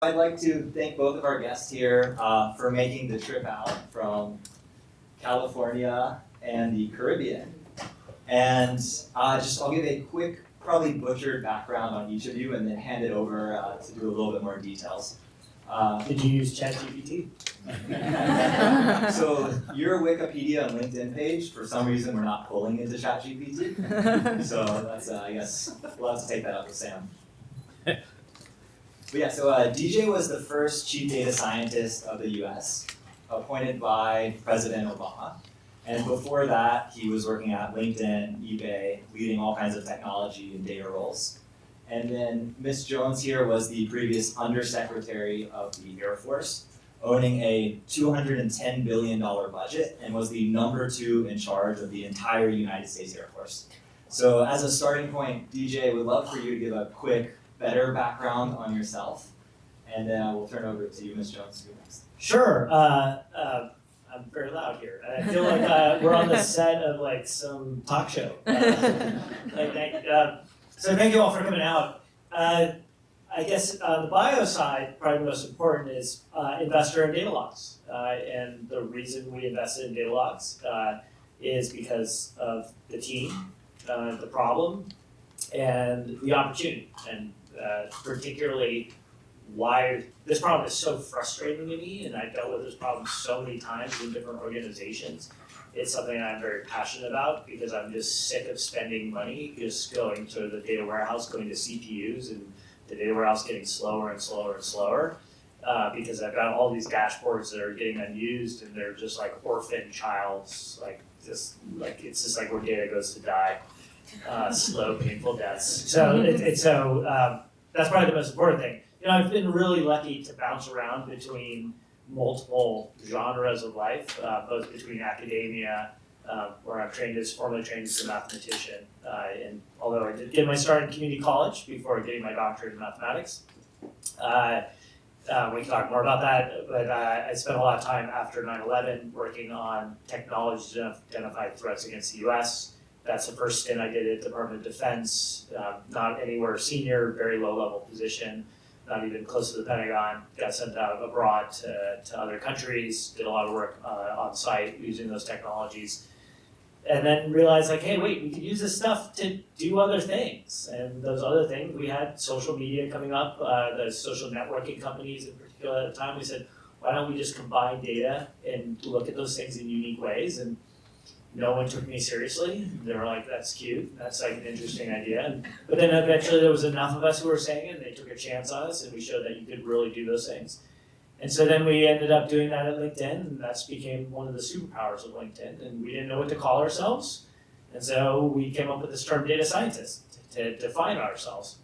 I'd like to thank both of our guests here for making the trip out from California and the Caribbean. And I'll give a quick, probably butchered background on each of you and then hand it over to do a little bit more details. Did you use ChatGPT? So your Wikipedia and LinkedIn page, for some reason, we're not pulling into ChatGPT. So that's, I guess, we'll have to take that up with Sam. But yeah, so DJ was the first chief data scientist of the US, appointed by President Obama. And before that, he was working at LinkedIn, eBay, leading all kinds of technology and data roles. And then Ms. Jones here was the previous Undersecretary of the Air Force, owning a $210 billion budget and was the #2 in charge of the entire United States Air Force. So as a starting point, DJ, would love for you to give a quick, better background on yourself, and then we'll turn over to you, Ms. Jones, to go next. Sure. I'm very loud here. I feel like we're on the set of like some talk show. So thank you all for coming out. I guess on the bio side, probably the most important is investor in Datalogz. And the reason we invested in Datalogz is because of the team, the problem, and the opportunity. And particularly why this problem is so frustrating to me, and I've dealt with this problem so many times in different organizations. It's something I'm very passionate about because I'm just sick of spending money just going to the data warehouse, going to CPUs, and the data warehouse getting slower and slower and slower because I've got all these dashboards that are getting unused and they're just like orphan childs, it's just like where data goes to die, slow, painful deaths. So that's probably the most important thing. I've been really lucky to bounce around between multiple genres of life, both between academia, where I'm formally trained as a mathematician, and although I did get my start in community college before getting my doctorate in mathematics. We can talk more about that, but I spent a lot of time after 9/11 working on technology to identify threats against the US. That's the first stint I did at Department of Defense, not anywhere senior, very low level position. Not even close to the Pentagon, got sent out abroad to other countries, did a lot of work on site using those technologies, and then realized hey, wait, we could use this stuff to do other things. And those other things, we had social media coming up, the social networking companies in particular at the time. We said, why don't we just combine data and look at those things in unique ways? And no one took me seriously. They were like, that's cute. That's like an interesting idea. But then eventually there was enough of us who were saying it, and they took a chance on us, and we showed that you could really do those things. And so then we ended up doing that at LinkedIn, and that's became one of the superpowers of LinkedIn. And we didn't know what to call ourselves. And so we came up with this term data scientist to define ourselves.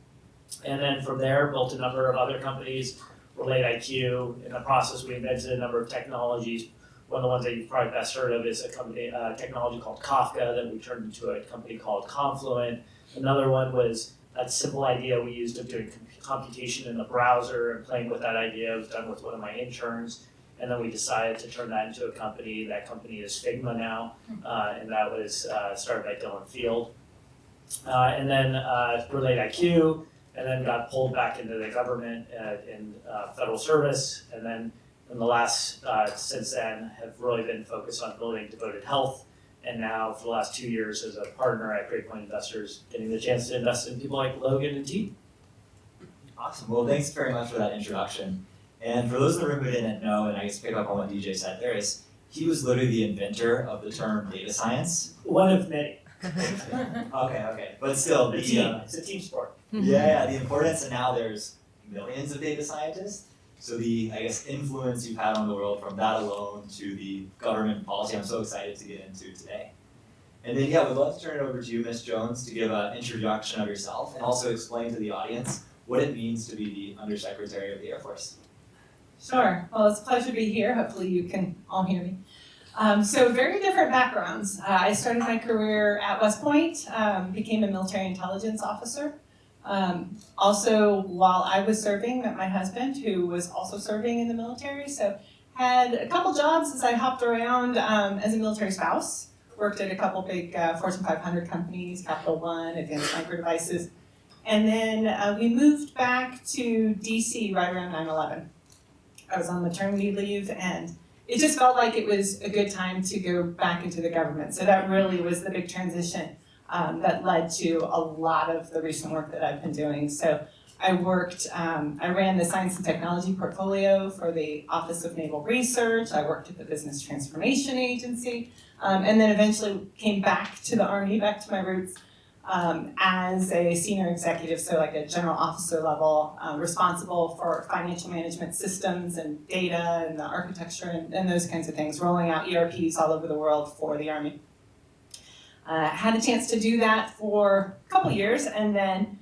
And then from there, built a number of other companies, Relate IQ. In the process, we invented a number of technologies. One of the ones that you've probably best heard of is a company, technology called Kafka that we turned into a company called Confluent. Another one was that simple idea we used of doing computation in the browser and playing with that idea. It was done with one of my interns. And then we decided to turn that into a company. That company is Figma now, and that was started by Dylan Field. And then Relate IQ, and then got pulled back into the government in federal service. And then in the last, since then, have really been focused on building Devoted Health, and now for the last 2 years as a partner at Great Point Investors, getting the chance to invest in people like Logan and T. Awesome. Well, thanks very much for that introduction. And for those in the room who didn't know, and I guess pick up on what DJ said there, is he was literally the inventor of the term data science. One of many. Okay. But still, it's a team sport. Yeah, the importance, and now there's millions of data scientists. So the, I guess, influence you've had on the world from that alone to the government policy, I'm so excited to get into today. And then, we'd love to turn it over to you, Ms. Jones, to give an introduction of yourself and also explain to the audience what it means to be the Undersecretary of the Air Force. Sure. Well, it's a pleasure to be here. Hopefully you can all hear me. So very different backgrounds. I started my career at West Point, became a military intelligence officer. Also, while I was serving, met my husband, who was also serving in the military. So had a couple jobs as I hopped around as a military spouse. Worked at a couple big Fortune 500 companies, Capital One, Advanced Micro Devices. And then we moved back to DC right around 9/11. I was on maternity leave, and it just felt like it was a good time to go back into the government. So that really was the big transition that led to a lot of the recent work that I've been doing. So I ran the science and technology portfolio for the Office of Naval Research. I worked at the Business Transformation Agency, and then eventually came back to the Army, back to my roots, as a senior executive, so like a general officer level, responsible for financial management systems and data and the architecture and those kinds of things, rolling out ERPs all over the world for the Army. Had a chance to do that for a couple years, and then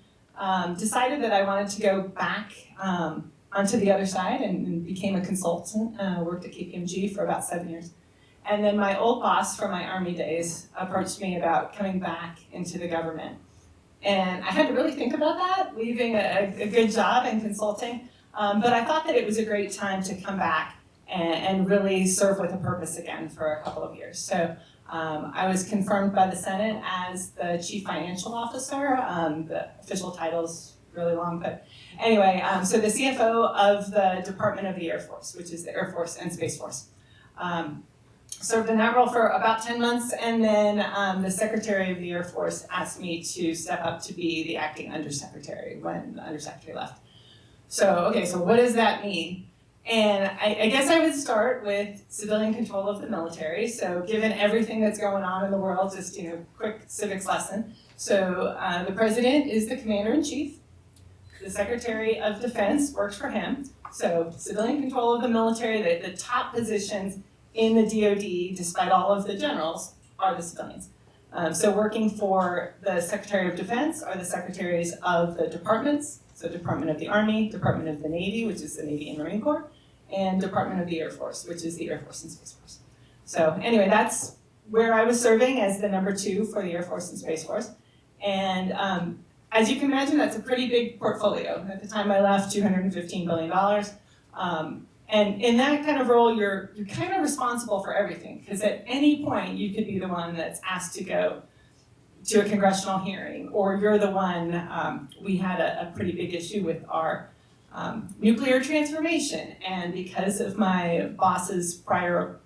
decided that I wanted to go back onto the other side and became a consultant, worked at KPMG for about 7 years. And then my old boss from my Army days approached me about coming back into the government. And I had to really think about that, leaving a good job in consulting. But I thought that it was a great time to come back and really serve with a purpose again for a couple of years. So I was confirmed by the Senate as the Chief Financial Officer. The official title's really long, but anyway, so the CFO of the Department of the Air Force, which is the Air Force and Space Force. Served in that role for about 10 months, and then the Secretary of the Air Force asked me to step up to be the acting undersecretary when the undersecretary left. So, okay, so what does that mean? And I guess I would start with civilian control of the military. So given everything that's going on in the world, just, quick civics lesson. So the president is the commander-in-chief. The Secretary of Defense works for him. So civilian control of the military, the top positions in the DoD, despite all of the generals, are the civilians. So working for the Secretary of Defense are the secretaries of the departments, so Department of the Army, Department of the Navy, which is the Navy and Marine Corps, and Department of the Air Force, which is the Air Force and Space Force. So anyway, that's where I was serving as the number 2 for the Air Force and Space Force. And as you can imagine, that's a pretty big portfolio. At the time I left, $215 billion. And in that kind of role, you're kind of responsible for everything, because at any point you could be the one that's asked to go to a congressional hearing, or you're the one, we had a pretty big issue with our nuclear transformation, and because of my boss's prior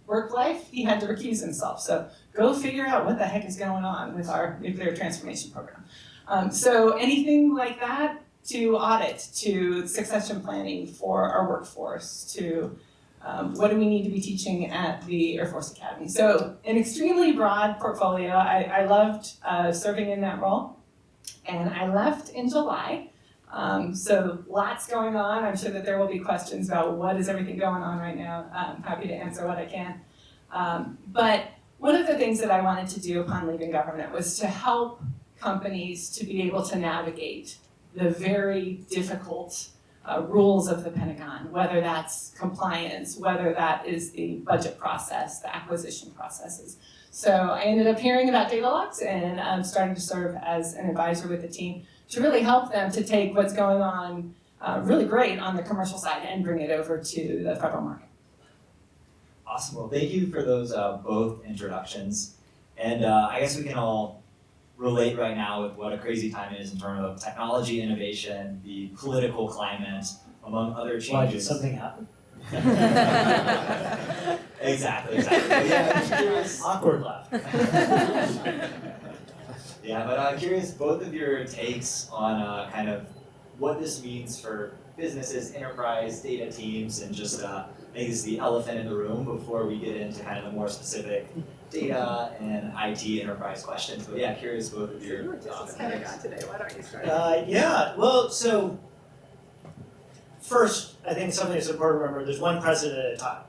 work life, he had to recuse himself. So go figure out what the heck is going on with our nuclear transformation program. So anything like that, to audit, to succession planning for our workforce, to what do we need to be teaching at the Air Force Academy. So an extremely broad portfolio. I loved serving in that role. And I left in July. So lots going on. I'm sure that there will be questions about what is everything going on right now. I'm happy to answer what I can. But one of the things that I wanted to do upon leaving government was to help companies to be able to navigate the very difficult rules of the Pentagon, whether that's compliance, whether that is the budget process, the acquisition processes. So I ended up hearing about Datalogz and starting to serve as an advisor with the team to really help them to take what's going on really great on the commercial side and bring it over to the federal market. Awesome. Well, thank you for those both introductions. And I guess we can all relate right now with what a crazy time it is in terms of technology innovation, the political climate, among other changes. Why, did something happen? Exactly. Yeah, I'm curious. Awkward laugh. Yeah, but I'm curious both of your takes on kind of what this means for businesses, enterprise, data teams, and just I think this is the elephant in the room before we get into kind of the more specific data and IT enterprise questions. But yeah, curious both of your thoughts. Kind of got today. Why don't you start? Well, so first, I think something that's important to remember, there's one president at a time.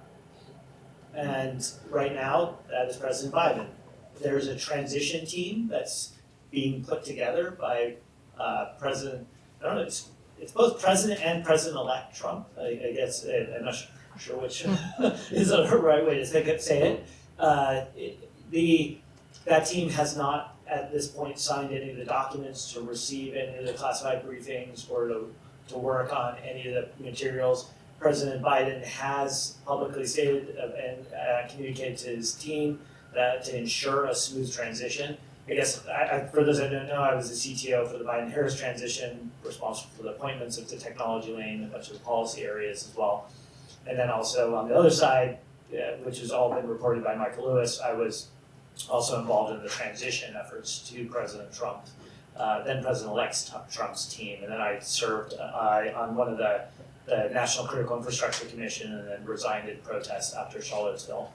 And right now, that is President Biden. There's a transition team that's being put together by President, I don't know, it's both President and President-elect Trump. I guess, I'm not sure which is the right way to say it. That team has not, at this point, signed any of the documents to receive any of the classified briefings or to work on any of the materials. President Biden has publicly stated and communicated to his team that to ensure a smooth transition, I guess, for those that don't know, I was the CTO for the Biden-Harris transition, responsible for the appointments of the technology lane, a bunch of the policy areas as well. And then also on the other side, which has all been reported by Michael Lewis, I was also involved in the transition efforts to President Trump, then President-elect Trump's team. And then I served on one of the National Critical Infrastructure Commission and then resigned in protest after Charlottesville.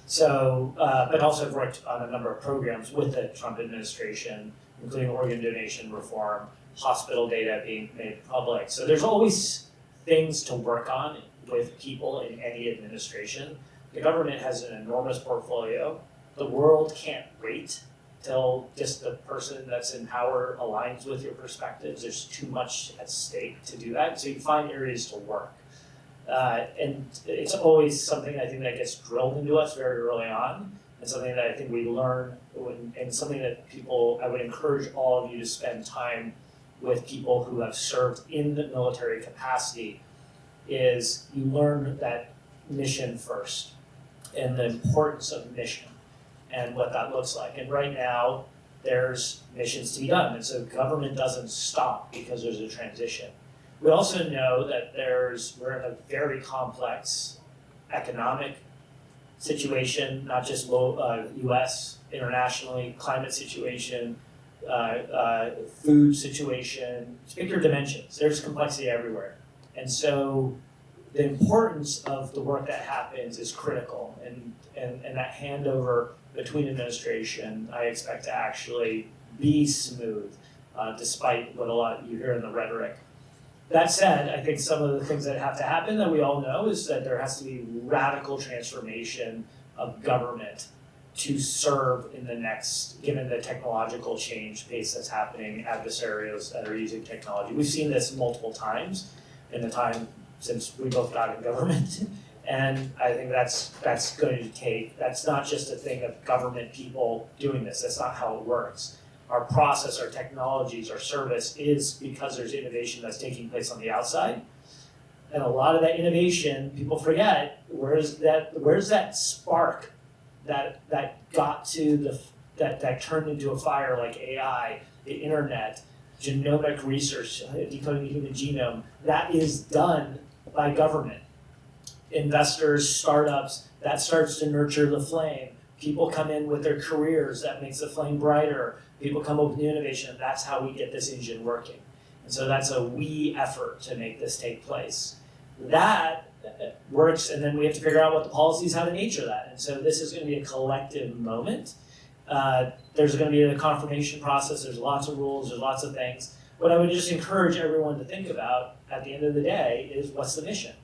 So, but also I've worked on a number of programs with the Trump administration, including organ donation reform, hospital data being made public. So there's always things to work on with people in any administration. The government has an enormous portfolio. The world can't wait till just the person that's in power aligns with your perspectives. There's too much at stake to do that. So you find areas to work. And it's always something I think that gets drilled into us very early on, and something that I think we learn, and something that I would encourage all of you to spend time with people who have served in the military capacity, is you learn that mission first, and the importance of mission, and what that looks like. And right now, there's missions to be done, and so government doesn't stop because there's a transition. We also know that we're in a very complex economic situation, not just US, internationally, climate situation, food situation, it's bigger dimensions. There's complexity everywhere. And so the importance of the work that happens is critical, and that handover between administration, I expect to actually be smooth, despite what a lot you hear in the rhetoric. That said, I think some of the things that have to happen that we all know is that there has to be radical transformation of government to serve in the next, given the technological change pace that's happening, adversarials that are using technology. We've seen this multiple times in the time since we both got in government. And I think that's not just a thing of government people doing this. That's not how it works. Our process, our technologies, our service is because there's innovation that's taking place on the outside. And a lot of that innovation, people forget, where's that spark that got to that turned into a fire like AI, the internet, genomic research, decoding the human genome, that is done by government. Investors, startups, that starts to nurture the flame. People come in with their careers, that makes the flame brighter. People come up with new innovation, and that's how we get this engine working. And so that's a we effort to make this take place. That works, and then we have to figure out what the policies, how to nature that. And so this is going to be a collective moment. There's going to be a confirmation process, there's lots of rules, there's lots of things. What I would just encourage everyone to think about at the end of the day is, what's the mission?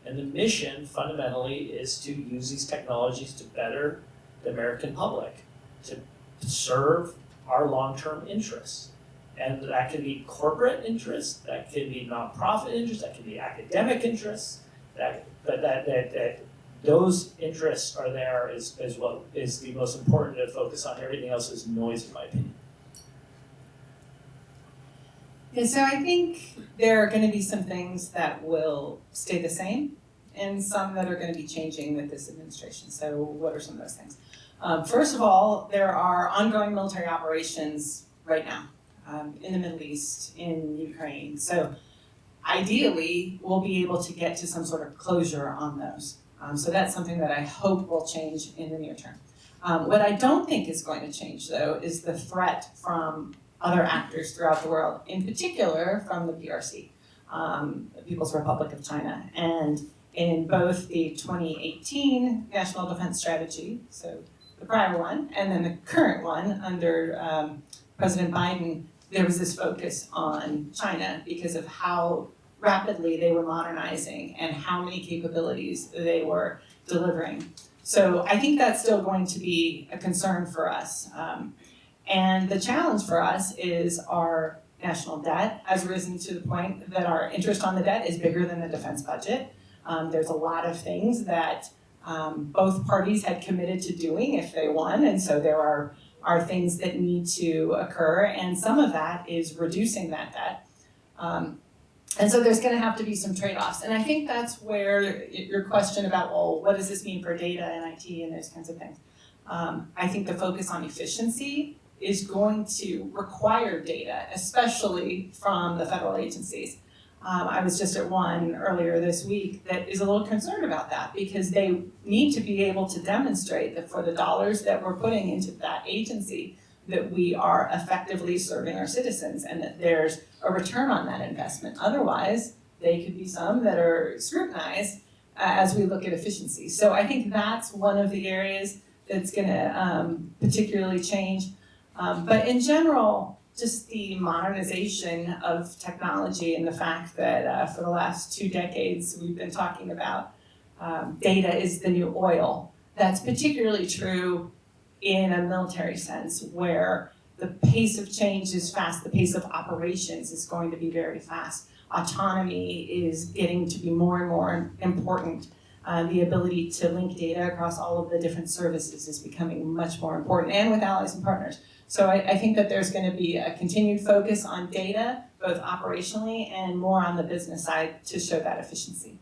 And the mission fundamentally is to use these technologies to better the American public, to serve our long-term interests. And that could be corporate interests, that could be nonprofit interests, that could be academic interests, but those interests are there is what is the most important to focus on. Everything else is noise, in my opinion. Yeah, so I think there are going to be some things that will stay the same and some that are going to be changing with this administration. So what are some of those things? First of all, there are ongoing military operations right now in the Middle East, in Ukraine. So ideally, we'll be able to get to some sort of closure on those. So that's something that I hope will change in the near term. What I don't think is going to change, though, is the threat from other actors throughout the world, in particular from the PRC, the People's Republic of China. And in both the 2018 National Defense Strategy, so the prior one, and then the current one under President Biden, there was this focus on China because of how rapidly they were modernizing and how many capabilities they were delivering. So I think that's still going to be a concern for us. And the challenge for us is our national debt has risen to the point that our interest on the debt is bigger than the defense budget. There's a lot of things that both parties had committed to doing if they won, and so there are things that need to occur, and some of that is reducing that debt. And so there's going to have to be some trade-offs, and I think that's where your question about, well, what does this mean for data and IT and those kinds of things? I think the focus on efficiency is going to require data, especially from the federal agencies. I was just at one earlier this week that is a little concerned about that because they need to be able to demonstrate that for the dollars that we're putting into that agency, that we are effectively serving our citizens and that there's a return on that investment. Otherwise, they could be some that are scrutinized as we look at efficiency. So I think that's one of the areas that's gonna particularly change. But in general, just the modernization of technology and the fact that for the last 2 decades, we've been talking about data is the new oil. That's particularly true in a military sense where the pace of change is fast, the pace of operations is going to be very fast. Autonomy is getting to be more and more important. The ability to link data across all of the different services is becoming much more important, and with allies and partners. So I think that there's going to be a continued focus on data, both operationally and more on the business side to show that efficiency.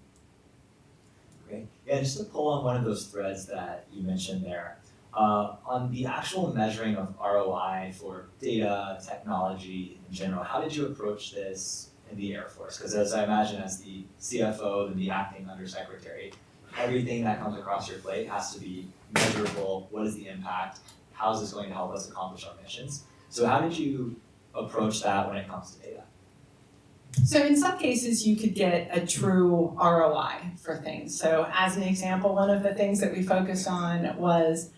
Great. Yeah, just to pull on one of those threads that you mentioned there, on the actual measuring of ROI for data, technology in general, how did you approach this in the Air Force? Because as I imagine, as the CFO and the acting undersecretary, everything that comes across your plate has to be measurable. What is the impact? How is this going to help us accomplish our missions? So how did you approach that when it comes to data? So in some cases, you could get a true ROI for things. So as an example, one of the things that we focused on was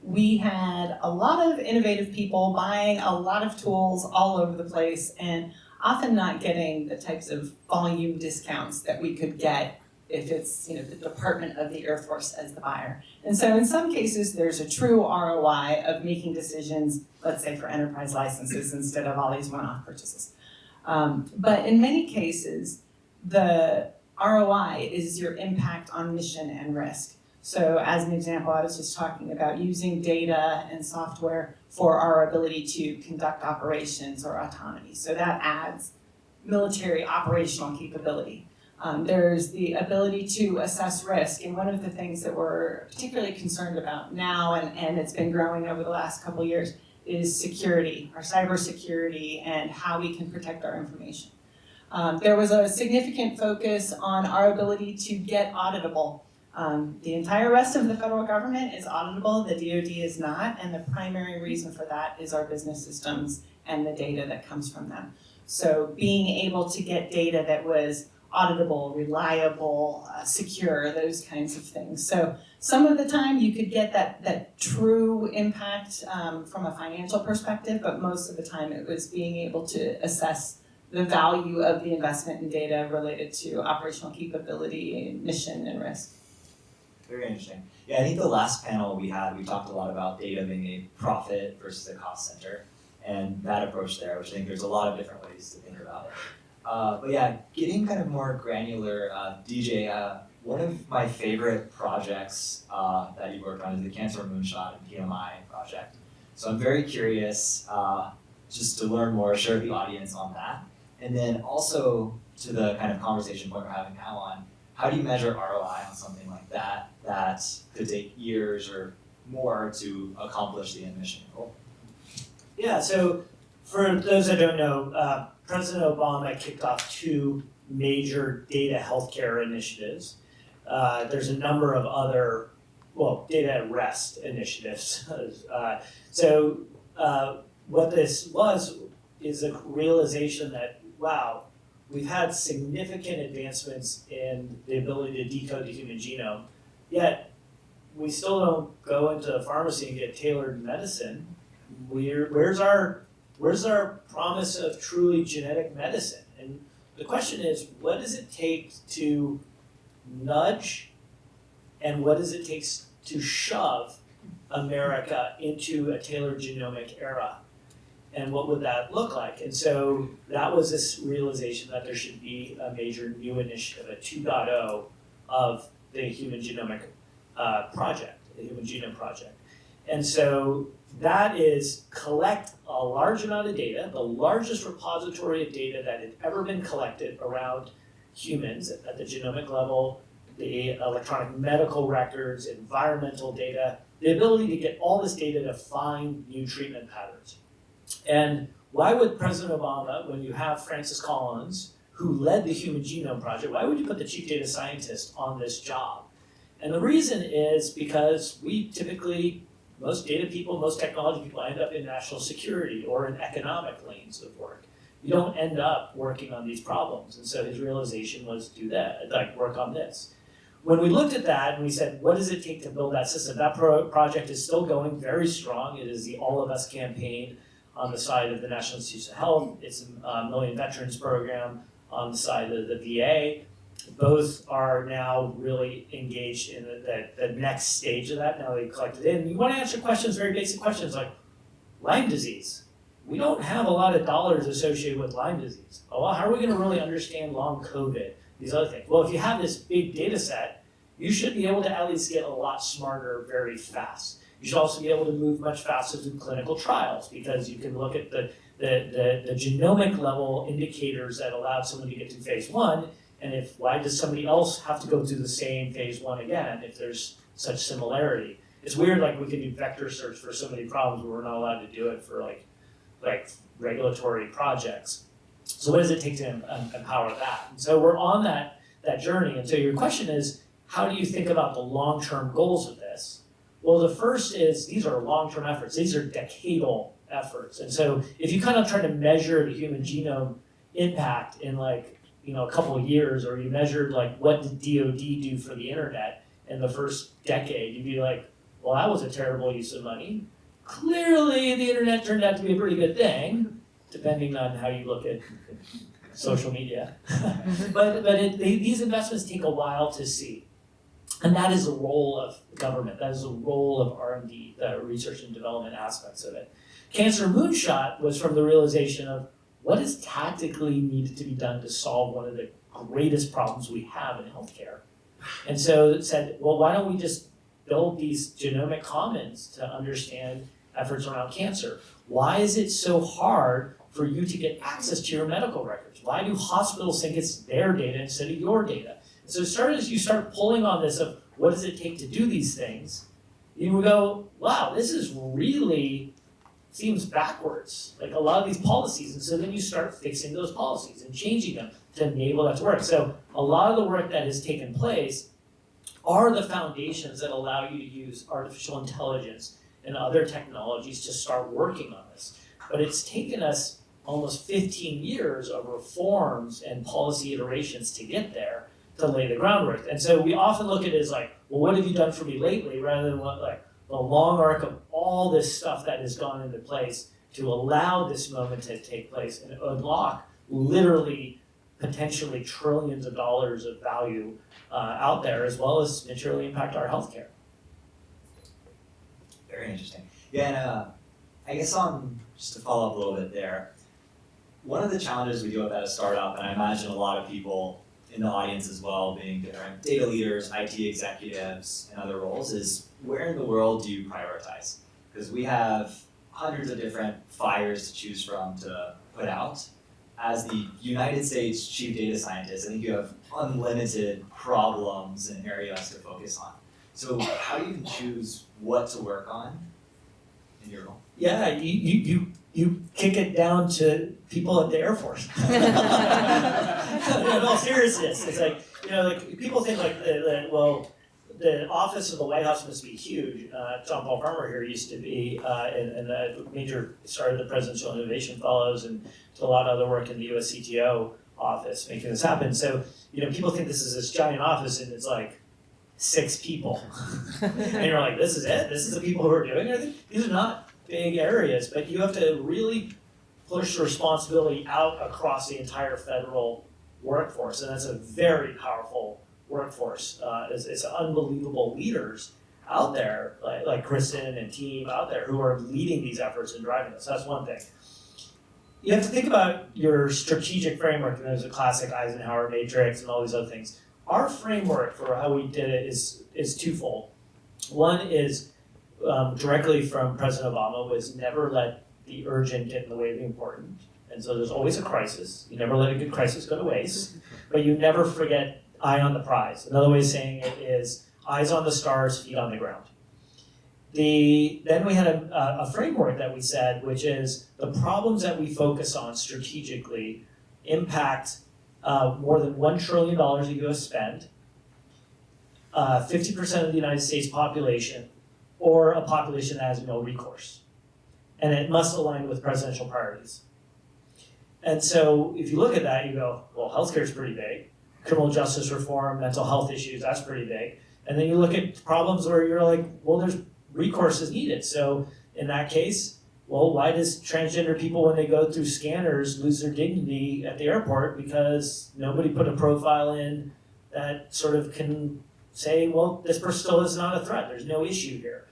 we had a lot of innovative people buying a lot of tools all over the place and often not getting the types of volume discounts that we could get if it's the Department of the Air Force as the buyer. And so in some cases, there's a true ROI of making decisions, let's say for enterprise licenses instead of all these one-off purchases. But in many cases, the ROI is your impact on mission and risk. So as an example, I was just talking about using data and software for our ability to conduct operations or autonomy. So that adds military operational capability. There's the ability to assess risk, and one of the things that we're particularly concerned about now, and it's been growing over the last couple of years, is security, our cybersecurity, and how we can protect our information. There was a significant focus on our ability to get auditable. The entire rest of the federal government is auditable, the DoD is not, and the primary reason for that is our business systems and the data that comes from them. So being able to get data that was auditable, reliable, secure, those kinds of things. So some of the time you could get that true impact from a financial perspective, but most of the time it was being able to assess the value of the investment in data related to operational capability, mission, and risk. Very interesting. Yeah, I think the last panel we talked a lot about data being a profit versus a cost center, and that approach there, which I think there's a lot of different ways to think about it. But yeah, getting kind of more granular, DJ, one of my favorite projects that you worked on is the Cancer Moonshot and PMI project. So I'm very curious just to learn more, share with the audience on that. And then also to the kind of conversation point we're having now on, how do you measure ROI on something like that could take years or more to accomplish the end mission goal? Yeah, so for those that don't know, President Obama kicked off 2 major data healthcare initiatives. There's a number of other, data at rest initiatives. So what this is a realization that, wow, we've had significant advancements in the ability to decode the human genome, yet we still don't go into a pharmacy and get tailored medicine. Where's our promise of truly genetic medicine? And the question is, what does it take to nudge, and what does it take to shove America into a tailored genomic era? And what would that look like? And so that was this realization that there should be a major new initiative, a 2.0 of the Human Genomic Project, the Human Genome Project. And so that is collect a large amount of data, the largest repository of data that had ever been collected around humans at the genomic level, the electronic medical records, environmental data, the ability to get all this data to find new treatment patterns. And why would President Obama, when you have Francis Collins, who led the Human Genome Project, why would you put the chief data scientist on this job? And the reason is because we typically, most data people, most technology people end up in national security or in economic lanes of work. You don't end up working on these problems. And so his realization was do that, like work on this. When we looked at that and we said, what does it take to build that system? That project is still going very strong. It is the All of Us campaign on the side of the National Institutes of Health. It's a Million Veterans program on the side of the VA. Both are now really engaged in the next stage of that. Now they've collected in. You want to answer questions, very basic questions like Lyme disease. We don't have a lot of dollars associated with Lyme disease. Oh, well, how are we going to really understand long COVID? These other things. Well, if you have this big data set, you should be able to at least get a lot smarter very fast. You should also be able to move much faster through clinical trials because you can look at the genomic level indicators that allowed someone to get to phase 1. And why does somebody else have to go through the same phase 1 again if there's such similarity? It's weird, like we can do vector search for so many problems, but we're not allowed to do it for like regulatory projects. So what does it take to empower that? And so we're on that journey. And so your question is, how do you think about the long-term goals of this? Well, the first is these are long-term efforts. These are decadal efforts. And so if you kind of try to measure the human genome impact in a couple of years, or you measured like what did DoD do for the internet in the first decade, you'd be like, well, that was a terrible use of money. Clearly, the internet turned out to be a pretty good thing, depending on how you look at social media. but these investments take a while to see. And that is the role of government. That is the role of R&D, the research and development aspects of it. Cancer Moonshot was from the realization of what is tactically needed to be done to solve one of the greatest problems we have in healthcare. And so it said, well, why don't we just build these genomic commons to understand efforts around cancer? Why is it so hard for you to get access to your medical records? Why do hospitals think it's their data instead of your data? And so as you start pulling on this of what does it take to do these things, you will go, wow, this is really seems backwards, like a lot of these policies. And so then you start fixing those policies and changing them to enable that to work. So a lot of the work that has taken place are the foundations that allow you to use artificial intelligence and other technologies to start working on this. But it's taken us almost 15 years of reforms and policy iterations to get there, to lay the groundwork. And so we often look at it as like, well, what have you done for me lately, rather than what, like the long arc of all this stuff that has gone into place to allow this moment to take place and unlock literally potentially trillions of dollars of value out there, as well as materially impact our healthcare. Very interesting. Yeah, and I guess just to follow up a little bit there, one of the challenges we deal with at a startup, and I imagine a lot of people in the audience as well, being different data leaders, IT executives, and other roles, is where in the world do you prioritize? Because we have hundreds of different fires to choose from to put out. As the United States chief data scientist, I think you have unlimited problems and areas to focus on. So how do you choose what to work on in your role? Yeah, you kick it down to people at the Air Force. In all seriousness, it's like, people think like, the office of the White House must be huge. John Paul Farmer here used to be, and started the Presidential Innovation Fellows and did a lot of other work in the US CTO office making this happen. So, people think this is this giant office and it's like 6 people. And you're like, this is it? This is the people who are doing it? These are not big areas, but you have to really push responsibility out across the entire federal workforce. And that's a very powerful workforce. It's unbelievable leaders out there, like Kristyn and team out there who are leading these efforts and driving this. That's one thing. You have to think about your strategic framework, and there's a classic Eisenhower matrix and all these other things. Our framework for how we did it is twofold. One is directly from President Obama, was never let the urgent get in the way of the important. And so there's always a crisis. You never let a good crisis go to waste, but you never forget eye on the prize. Another way of saying it is eyes on the stars, feet on the ground. Then we had a framework that we said, which is the problems that we focus on strategically impact more than $1 trillion of US spend, 50% of the United States population, or a population that has no recourse. And it must align with presidential priorities. And so if you look at that, you go, well, healthcare is pretty big. Criminal justice reform, mental health issues, that's pretty big. And then you look at problems where you're like, well, there's recourse is needed. So in that case, well, why does transgender people, when they go through scanners, lose their dignity at the airport? Because nobody put a profile in that sort of can say, well, this person still is not a threat. There's no issue here.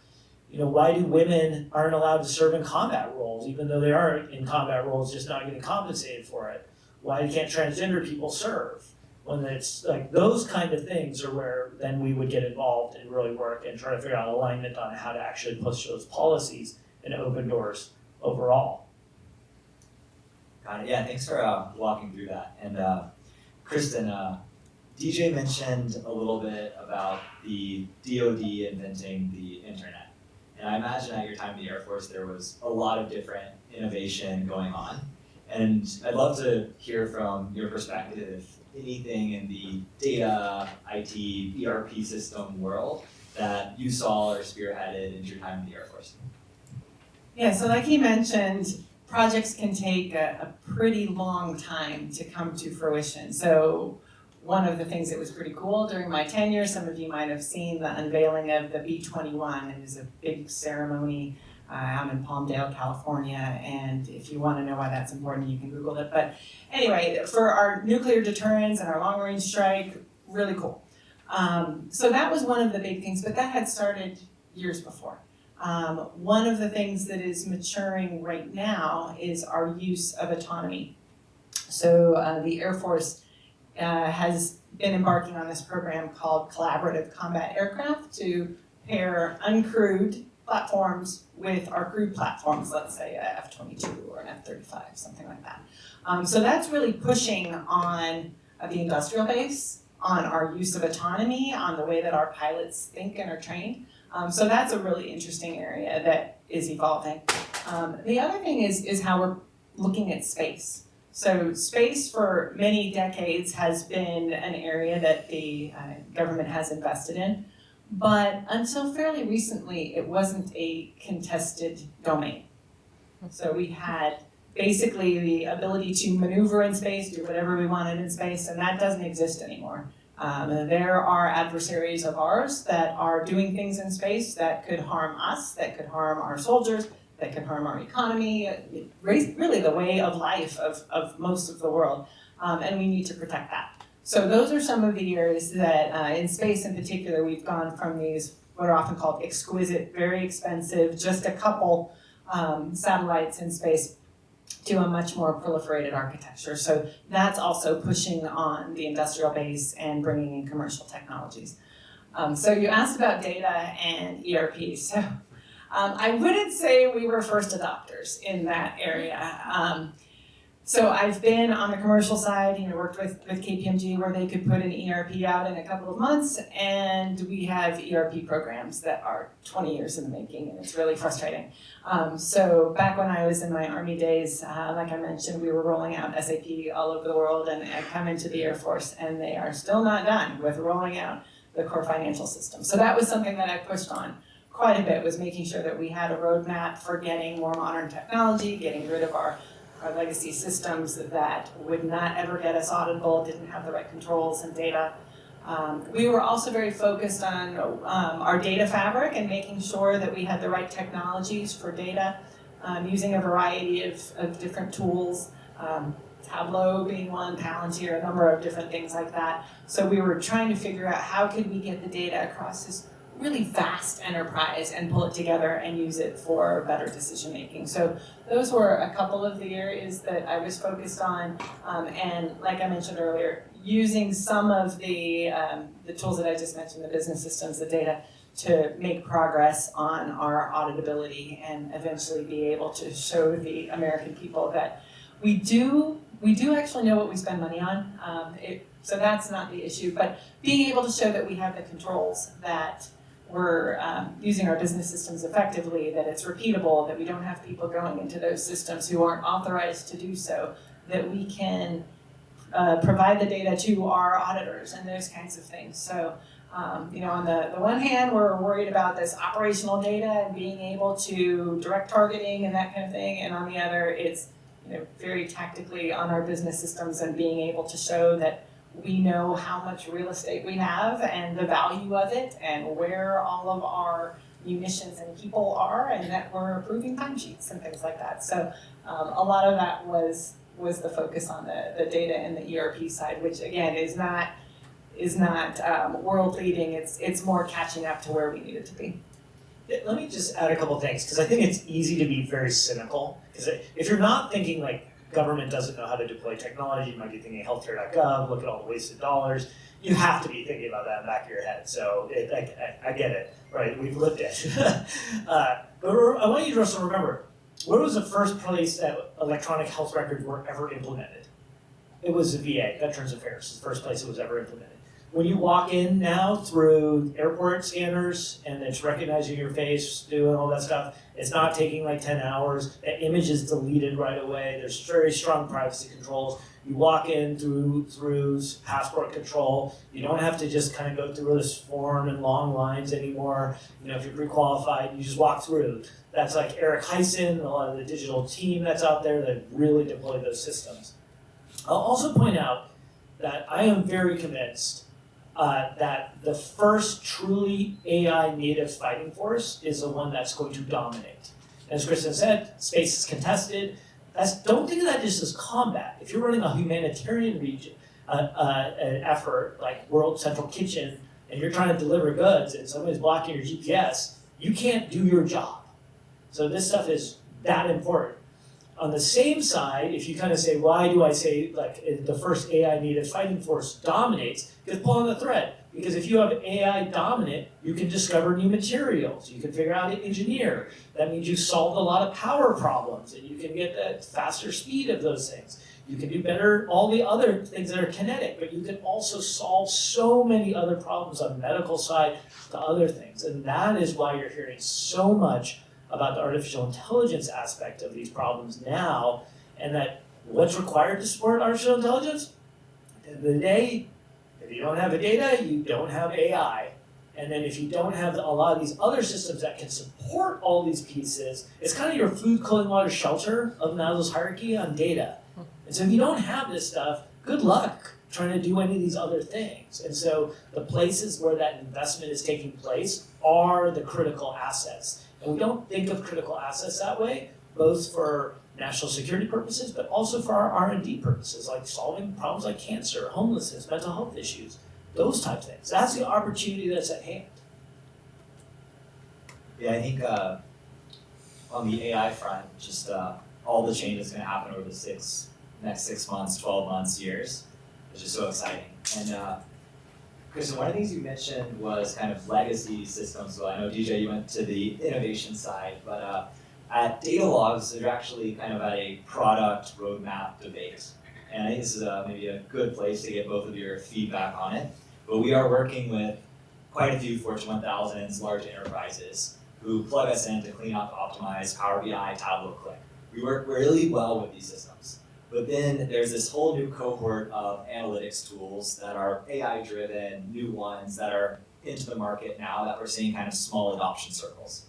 Why do women aren't allowed to serve in combat roles, even though they are in combat roles, just not getting compensated for it? Why can't transgender people serve? When it's like those kind of things are where then we would get involved and really work and try to figure out alignment on how to actually push those policies and open doors overall. Got it. Yeah, thanks for walking through that. And Kristyn, DJ mentioned a little bit about the DoD inventing the internet. And I imagine at your time in the Air Force, there was a lot of different innovation going on. And I'd love to hear from your perspective, anything in the data, IT, ERP system world that you saw or spearheaded in your time in the Air Force. Yeah, so like he mentioned, projects can take a pretty long time to come to fruition. So one of the things that was pretty cool during my tenure, some of you might have seen the unveiling of the B-21. It was a big ceremony out in Palmdale, California, and if you want to know why that's important, you can Google it. But anyway, for our nuclear deterrence and our long-range strike, really cool. So that was one of the big things, but that had started years before. One of the things that is maturing right now is our use of autonomy. So the Air Force has been embarking on this program called Collaborative Combat Aircraft to pair uncrewed platforms with our crewed platforms, let's say a F-22 or an F-35, something like that. So that's really pushing on the industrial base, on our use of autonomy, on the way that our pilots think and are trained. So that's a really interesting area that is evolving. The other thing is how we're looking at space. So space for many decades has been an area that the government has invested in. But until fairly recently, it wasn't a contested domain. So we had basically the ability to maneuver in space, do whatever we wanted in space, and that doesn't exist anymore. There are adversaries of ours that are doing things in space that could harm us, that could harm our soldiers, that could harm our economy, really the way of life of most of the world, and we need to protect that. So those are some of the areas that, in space in particular, we've gone from these, what are often called exquisite, very expensive, just a couple satellites in space, to a much more proliferated architecture. So that's also pushing on the industrial base and bringing in commercial technologies. So you asked about data and ERP. So I wouldn't say we were first adopters in that area. So I've been on the commercial side, worked with KPMG where they could put an ERP out in a couple of months, and we have ERP programs that are 20 years in the making, and it's really frustrating. So back when I was in my Army days, like I mentioned, we were rolling out SAP all over the world, and I come into the Air Force, and they are still not done with rolling out the core financial system. So that was something that I pushed on quite a bit, was making sure that we had a roadmap for getting more modern technology, getting rid of our legacy systems that would not ever get us auditable, didn't have the right controls and data. We were also very focused on our data fabric and making sure that we had the right technologies for data, using a variety of different tools, Tableau being one, Palantir, a number of different things like that. So we were trying to figure out how could we get the data across this really vast enterprise and pull it together and use it for better decision making. So those were a couple of the areas that I was focused on, and like I mentioned earlier, using some of the tools that I just mentioned, the business systems, the data, to make progress on our auditability and eventually be able to show the American people that we do actually know what we spend money on. So that's not the issue, but being able to show that we have the controls that we're using our business systems effectively, that it's repeatable, that we don't have people going into those systems who aren't authorized to do so, that we can provide the data to our auditors and those kinds of things. So, on the one hand, we're worried about this operational data and being able to direct targeting and that kind of thing, and on the other, it's very tactically on our business systems and being able to show that we know how much real estate we have and the value of it and where all of our munitions and people are, and that we're approving timesheets and things like that. So a lot of that was the focus on the data and the ERP side, which again is not world leading. It's more catching up to where we need it to be. Let me just add a couple things, because I think it's easy to be very cynical. Because if you're not thinking like government doesn't know how to deploy technology, you might be thinking healthcare.gov, look at all the wasted dollars. You have to be thinking about that in the back of your head. So I get it, right? We've lived it. But I want you to also remember, where was the first place that electronic health records were ever implemented? It was the VA, Veterans Affairs, the first place it was ever implemented. When you walk in now through airport scanners and it's recognizing your face, doing all that stuff, it's not taking like 10 hours. The image is deleted right away. There's very strong privacy controls. You walk in through passport control. You don't have to just kind of go through this form and long lines anymore. If you're pre-qualified, you just walk through. That's like Eric Heisen, a lot of the digital team that's out there that really deployed those systems. I'll also point out that I am very convinced that the first truly AI native fighting force is the one that's going to dominate. As Kristyn said, space is contested. Don't think of that just as combat. If you're running a humanitarian region, an effort like World Central Kitchen, and you're trying to deliver goods and somebody's blocking your GPS, you can't do your job. So this stuff is that important. On the same side, if you kind of say, why do I say like the first AI native fighting force dominates? Because pull on the thread. Because if you have AI dominant, you can discover new materials. You can figure out how to engineer. That means you've solved a lot of power problems and you can get that faster speed of those things. You can do better all the other things that are kinetic, but you can also solve so many other problems on the medical side to other things. And that is why you're hearing so much about the artificial intelligence aspect of these problems now, and that what's required to support artificial intelligence? At the end of the day, if you don't have the data, you don't have AI. And then if you don't have a lot of these other systems that can support all these pieces, it's kind of your food, clothing, water, shelter of Maslow's hierarchy on data. And so if you don't have this stuff, good luck trying to do any of these other things. And so the places where that investment is taking place are the critical assets. And we don't think of critical assets that way, both for national security purposes, but also for our R&D purposes, like solving problems like cancer, homelessness, mental health issues, those type of things. That's the opportunity that's at hand. Yeah, I think on the AI front, just all the change that's going to happen over the next 6 months, 12 months, years, is just so exciting. And Kristyn, one of the things you mentioned was kind of legacy systems. So I know, DJ, you went to the innovation side, but at Datalogz, they're actually kind of at a product roadmap debate. And I think this is maybe a good place to get both of your feedback on it. But we are working with quite a few Fortune 1000s, large enterprises, who plug us in to clean up, optimize Power BI, Tableau, Click. We work really well with these systems. But then there's this whole new cohort of analytics tools that are AI-driven, new ones that are into the market now that we're seeing kind of small adoption circles.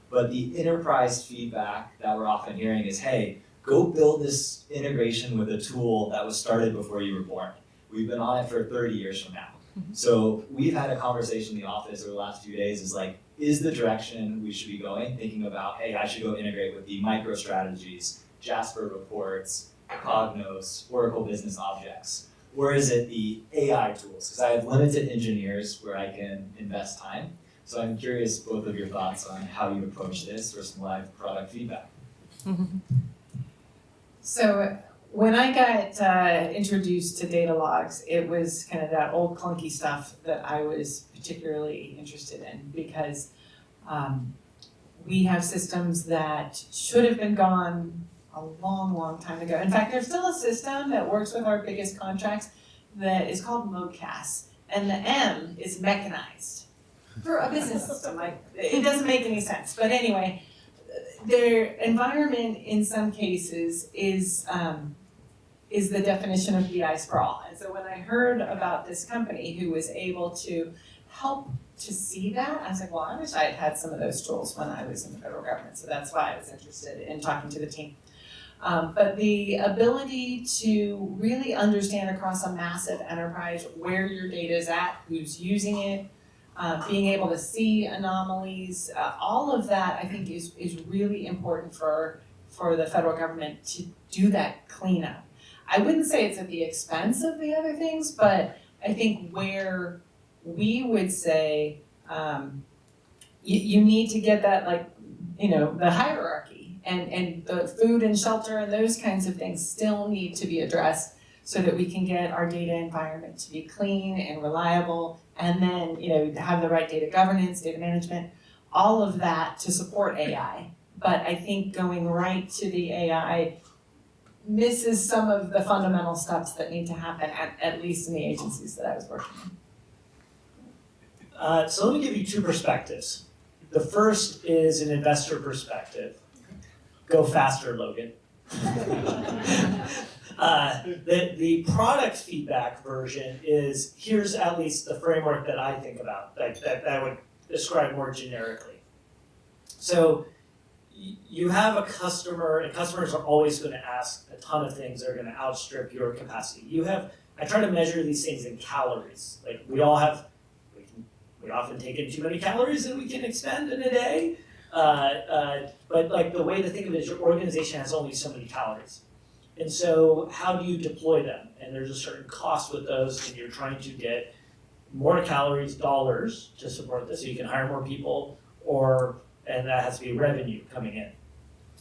But the enterprise feedback that we're often hearing is, hey, go build this integration with a tool that was started before you were born. We've been on it for 30 years from now. So we've had a conversation in the office over the last few days is like, is the direction we should be going, thinking about, hey, I should go integrate with the MicroStrategies, Jasper reports, Cognos, Oracle Business Objects? Or is it the AI tools? Because I have limited engineers where I can invest time. So I'm curious both of your thoughts on how you approach this for some live product feedback. So when I got introduced to Datalogz, it was kind of that old clunky stuff that I was particularly interested in, because we have systems that should have been gone a long, long time ago. In fact, there's still a system that works with our biggest contracts that is called MOCAS, and the M is mechanized. for a business system, like, it doesn't make any sense. But anyway, their environment in some cases is the definition of BI sprawl. And so when I heard about this company who was able to help to see that, I was like, well, I wish I had had some of those tools when I was in the federal government. So that's why I was interested in talking to the team. But the ability to really understand across a massive enterprise where your data is at, who's using it, being able to see anomalies, all of that I think is really important for the federal government to do that cleanup. I wouldn't say it's at the expense of the other things, but I think where we would say you need to get that, like, the hierarchy and the food and shelter and those kinds of things still need to be addressed so that we can get our data environment to be clean and reliable, and then have the right data governance, data management, all of that to support AI. But I think going right to the AI misses some of the fundamental steps that need to happen, at least in the agencies that I was working in. So let me give you two perspectives. The first is an investor perspective. Go faster, Logan. The product feedback version is, here's at least the framework that I think about, that I would describe more generically. So you have a customer, and customers are always going to ask a ton of things that are going to outstrip your capacity. I try to measure these things in calories. Like we often take in too many calories than we can expend in a day. But like the way to think of it is your organization has only so many calories. And so how do you deploy them? And there's a certain cost with those, and you're trying to get more calories, dollars, to support this, so you can hire more people, and that has to be revenue coming in.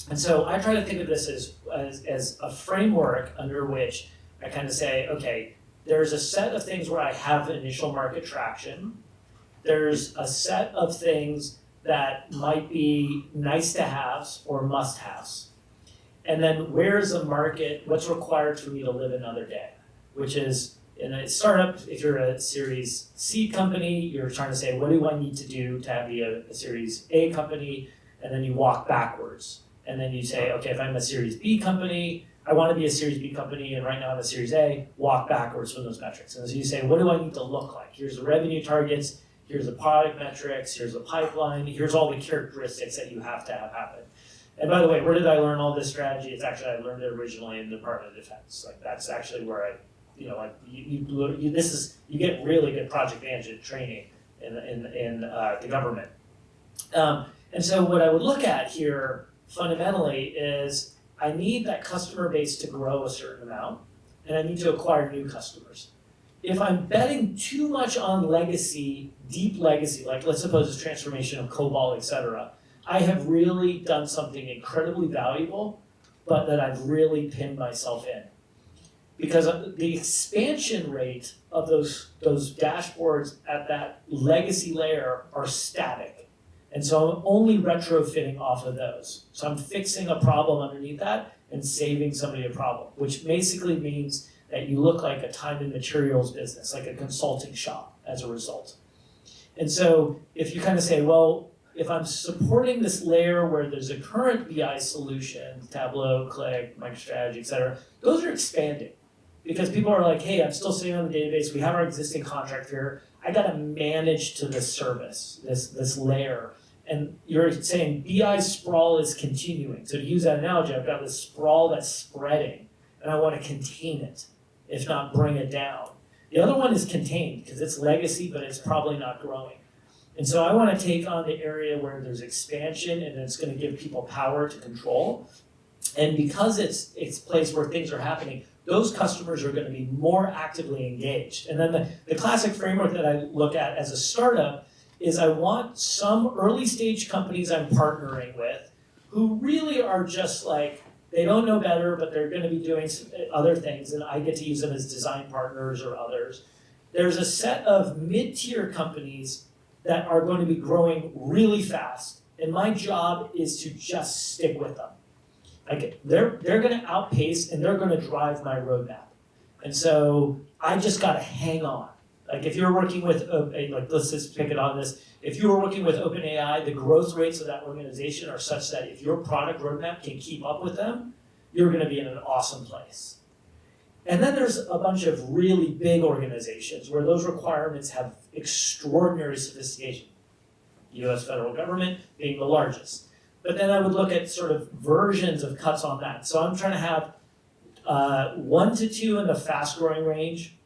And so I try to think of this as a framework under which I kind of say, okay, there's a set of things where I have initial market traction. There's a set of things that might be nice to haves or must haves. And then where's the market, what's required for me to live another day? Which is, in a startup, if you're a Series C company, you're trying to say, what do I need to do to be a Series A company? And then you walk backwards. And then you say, okay, if I'm a Series B company, I want to be a Series B company, and right now I'm a Series A, walk backwards from those metrics. And so you say, what do I need to look like? Here's the revenue targets, here's the product metrics, here's the pipeline, here's all the characteristics that you have to have happen. And by the way, where did I learn all this strategy? It's actually, I learned it originally in the Department of Defense. Like that's actually where you get really good project management training in the government. And so what I would look at here fundamentally is I need that customer base to grow a certain amount, and I need to acquire new customers. If I'm betting too much on legacy, deep legacy, like let's suppose it's transformation of COBOL, et cetera, I have really done something incredibly valuable, but that I've really pinned myself in. Because the expansion rate of those dashboards at that legacy layer are static. And so I'm only retrofitting off of those. So I'm fixing a problem underneath that and saving somebody a problem, which basically means that you look like a time and materials business, like a consulting shop as a result. And so if you kind of say, well, if I'm supporting this layer where there's a current BI solution, Tableau, Click, MicroStrategy, et cetera, those are expanding. Because people are like, hey, I'm still sitting on the database, we have our existing contract here, I gotta manage to this service, this layer. And you're saying BI sprawl is continuing. So to use that analogy, I've got this sprawl that's spreading, and I wanna contain it, if not bring it down. The other one is contained, because it's legacy, but it's probably not growing. And so I want to take on the area where there's expansion and it's going to give people power to control. And because it's a place where things are happening, those customers are going to be more actively engaged. And then the classic framework that I look at as a startup is I want some early stage companies I'm partnering with who really are just like, they don't know better, but they're going to be doing other things, and I get to use them as design partners or others. There's a set of mid-tier companies that are going to be growing really fast, and my job is to just stick with them. Like they're going to outpace and they're going to drive my roadmap, and so I just got to hang on Like if you're working with, let's just pick it on this. If you were working with OpenAI, the growth rates of that organization are such that if your product roadmap can keep up with them, you're going to be in an awesome place. And then there's a bunch of really big organizations where those requirements have extraordinary sophistication. US federal government being the largest. But then I would look at sort of versions of cuts on that. So I'm trying to have 1 to 2 in the fast growing range,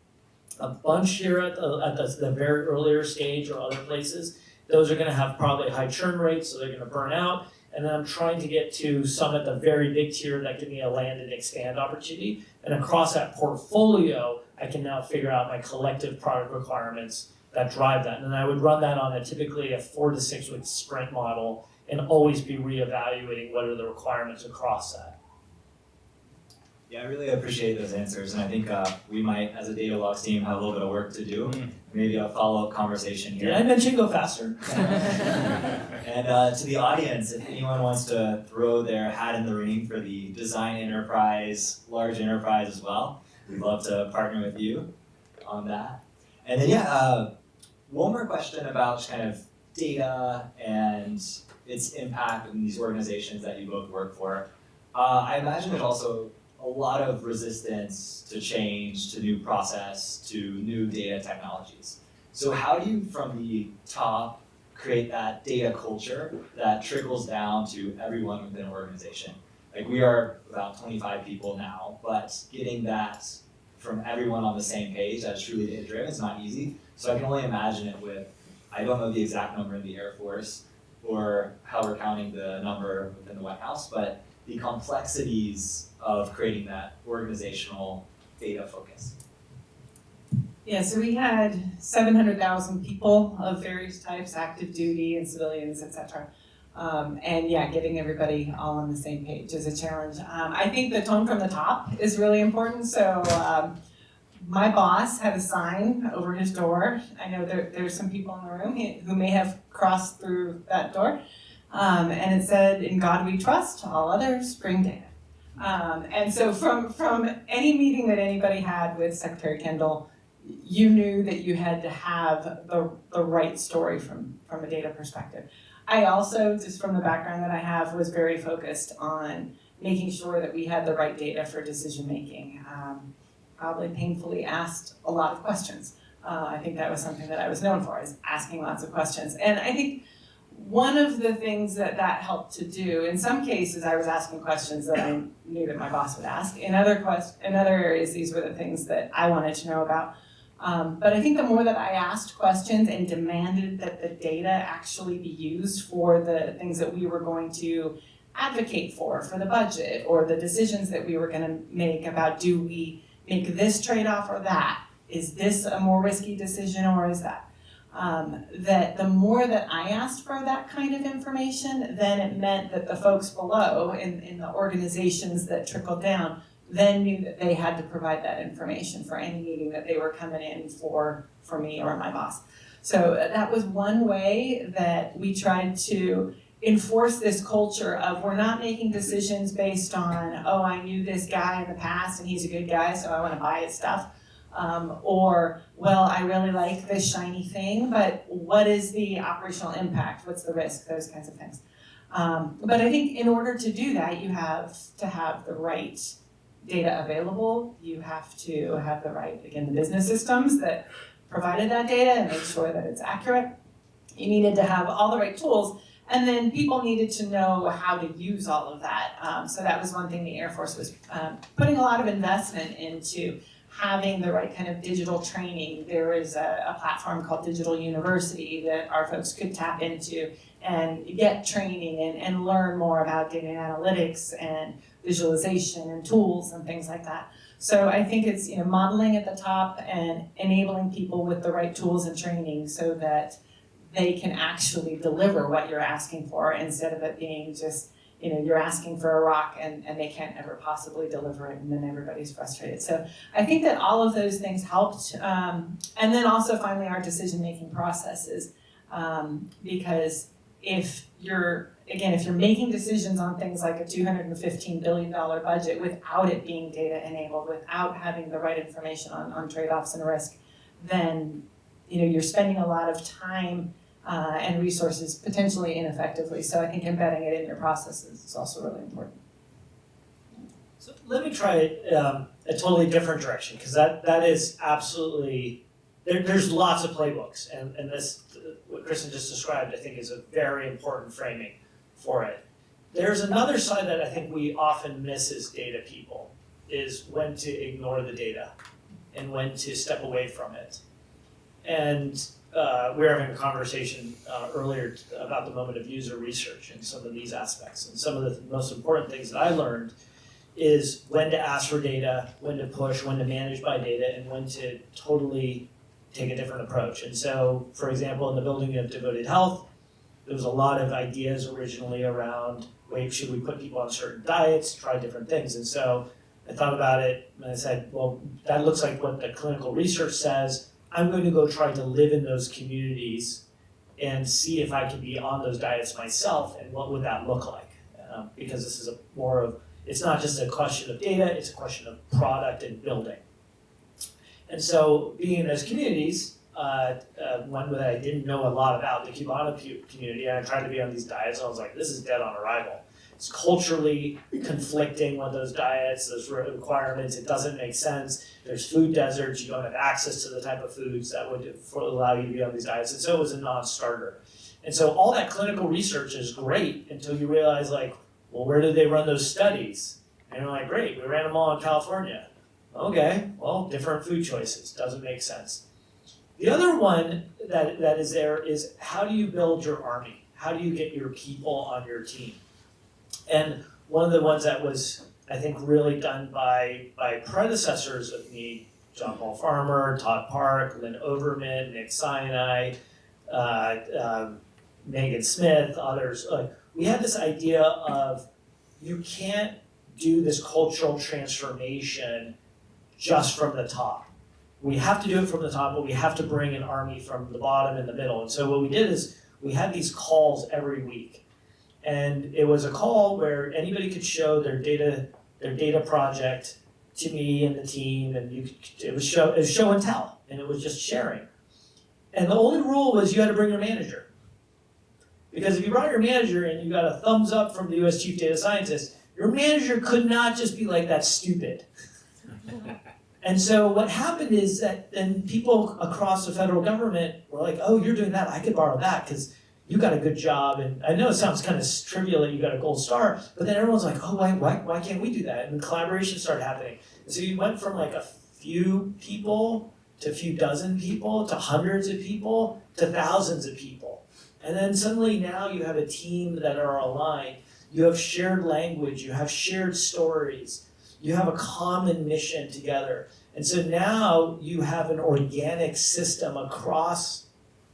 a bunch here at the very earlier stage or other places. Those are gonna have probably high churn rates, so they're gonna burn out. And then I'm trying to get to some at the very big tier that give me a land and expand opportunity. And across that portfolio, I can now figure out my collective product requirements that drive that. And then I would run that on typically a 4 to 6 week sprint model and always be reevaluating what are the requirements across that. Yeah, I really appreciate those answers, and I think we might, as a Datalogz team, have a little bit of work to do. Maybe a follow-up conversation here. Did I mention go faster? And to the audience, if anyone wants to throw their hat in the ring for the design enterprise, large enterprise as well, we'd love to partner with you on that. And then one more question about just kind of data and its impact in these organizations that you both work for. I imagine there's also a lot of resistance to change, to new process, to new data technologies. So how do you, from the top, create that data culture that trickles down to everyone within an organization? Like we are about 25 people now, but getting that from everyone on the same page that's truly data driven is not easy. So I can only imagine it with, I don't know the exact number in the Air Force or how we're counting the number within the White House, but the complexities of creating that organizational data focus. Yeah, so we had 700,000 people of various types, active duty and civilians, et cetera. And yeah, getting everybody all on the same page is a challenge. I think the tone from the top is really important. So my boss had a sign over his door. I know there's some people in the room who may have crossed through that door. And it said, "In God we trust, all others bring data." And so from any meeting that anybody had with Secretary Kendall, you knew that you had to have the right story from a data perspective. I also, just from the background that I have, was very focused on making sure that we had the right data for decision making. Probably painfully asked a lot of questions. I think that was something that I was known for, is asking lots of questions. And I think one of the things that helped to do, in some cases I was asking questions that I knew that my boss would ask. In other areas, these were the things that I wanted to know about. But I think the more that I asked questions and demanded that the data actually be used for the things that we were going to advocate for the budget, or the decisions that we were going to make about, do we make this trade-off or that? Is this a more risky decision or is that? That the more that I asked for that kind of information, then it meant that the folks below in the organizations that trickled down then knew that they had to provide that information for any meeting that they were coming in for me or my boss. So that was one way that we tried to enforce this culture of, we're not making decisions based on, oh, I knew this guy in the past and he's a good guy, so I want to buy his stuff. Or, well, I really like this shiny thing, but what is the operational impact? What's the risk? Those kinds of things. But I think in order to do that, you have to have the right data available. You have to have the right, again, the business systems that provided that data and make sure that it's accurate. You needed to have all the right tools, and then people needed to know how to use all of that. So that was one thing the Air Force was putting a lot of investment into, having the right kind of digital training. There is a platform called Digital University that our folks could tap into and get training and learn more about data analytics and visualization and tools and things like that. So I think it's modeling at the top and enabling people with the right tools and training so that they can actually deliver what you're asking for, instead of it being just, you're asking for a rock and they can't ever possibly deliver it, and then everybody's frustrated. So I think that all of those things helped. And then also finally our decision-making processes, because if you're making decisions on things like a $215 billion budget without it being data enabled, without having the right information on trade-offs and risk, then you're spending a lot of time and resources potentially ineffectively. So I think embedding it in your processes is also really important. So let me try a totally different direction, because that is absolutely, there's lots of playbooks, and this, what Kristyn just described, I think is a very important framing for it. There's another side that I think we often miss as data people, is when to ignore the data and when to step away from it. And we were having a conversation earlier about the moment of user research and some of these aspects. And some of the most important things that I learned is when to ask for data, when to push, when to manage by data, and when to totally take a different approach. And so, for example, in the building of devoted health, there was a lot of ideas originally around, wait, should we put people on certain diets, try different things? And so I thought about it and I said, well, that looks like what the clinical research says. I'm going to go try to live in those communities and see if I can be on those diets myself, and what would that look like? Because this is it's not just a question of data, it's a question of product and building. And so being in those communities, one that I didn't know a lot about, the Cubano community, and I tried to be on these diets, and I was like, this is dead on arrival. It's culturally conflicting with those diets, those requirements, it doesn't make sense. There's food deserts, you don't have access to the type of foods that would allow you to be on these diets, and so it was a non-starter. And so all that clinical research is great until you realize, like, well, where did they run those studies? And you're like, great, we ran them all in California. Okay, well, different food choices, doesn't make sense. The other one that is there is, how do you build your army? How do you get your people on your team? And one of the ones that was, I think, really done by predecessors of me, John Paul Farmer, Todd Park, Lynn Overman, Nick Sinai, Megan Smith, others. We had this idea of, you can't do this cultural transformation just from the top. We have to do it from the top, but we have to bring an army from the bottom and the middle. And so what we did is, we had these calls every week. And it was a call where anybody could show their data project to me and the team, and it was show and tell, and it was just sharing. And the only rule was you had to bring your manager. Because if you brought your manager and you got a thumbs up from the US Chief Data Scientist, your manager could not just be like, that's stupid. And so what happened is that then people across the federal government were like, oh, you're doing that, I could borrow that because you got a good job. And I know it sounds kind of trivial that you got a gold star, but then everyone's like, oh, why can't we do that? And collaboration started happening. And so you went from like a few people to a few dozen people to hundreds of people to thousands of people. And then suddenly now you have a team that are aligned. You have shared language, you have shared stories, you have a common mission together. And so now you have an organic system across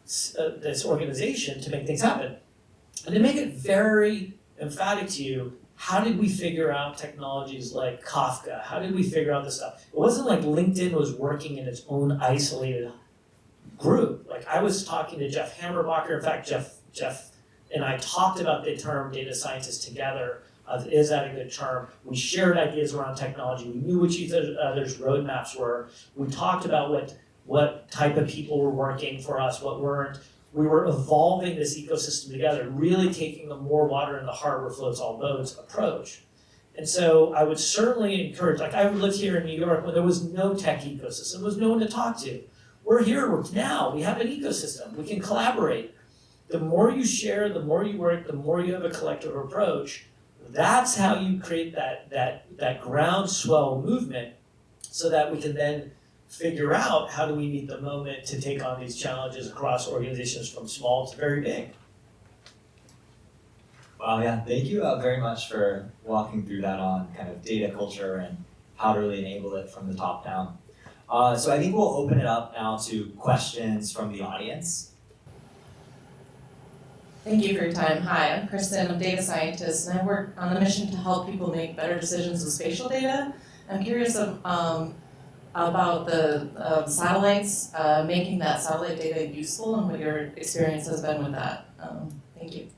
this organization to make things happen. And to make it very emphatic to you, how did we figure out technologies like Kafka? How did we figure out this stuff? It wasn't like LinkedIn was working in its own isolated group. Like, I was talking to Jeff Hammerbacher. In fact, Jeff and I talked about the term data scientist together. Is that a good term? We shared ideas around technology. We knew what each other's roadmaps were. We talked about what type of people were working for us, what weren't. We were evolving this ecosystem together, really taking the more water in the harbor floats all boats approach. And so I would certainly encourage, like, I lived here in New York when there was no tech ecosystem, there was no one to talk to. We're here now, we have an ecosystem, we can collaborate. The more you share, the more you work, the more you have a collective approach. That's how you create that groundswell movement, so that we can then figure out how do we meet the moment to take on these challenges across organizations from small to very big. Wow, yeah, thank you very much for walking through that on kind of data culture and how to really enable it from the top down. So I think we'll open it up now to questions from the audience. Thank you for your time. Hi, I'm Kristyn, I'm a data scientist, and I work on the mission to help people make better decisions with spatial data. I'm curious about the satellites, making that satellite data useful, and what your experience has been with that. Thank you.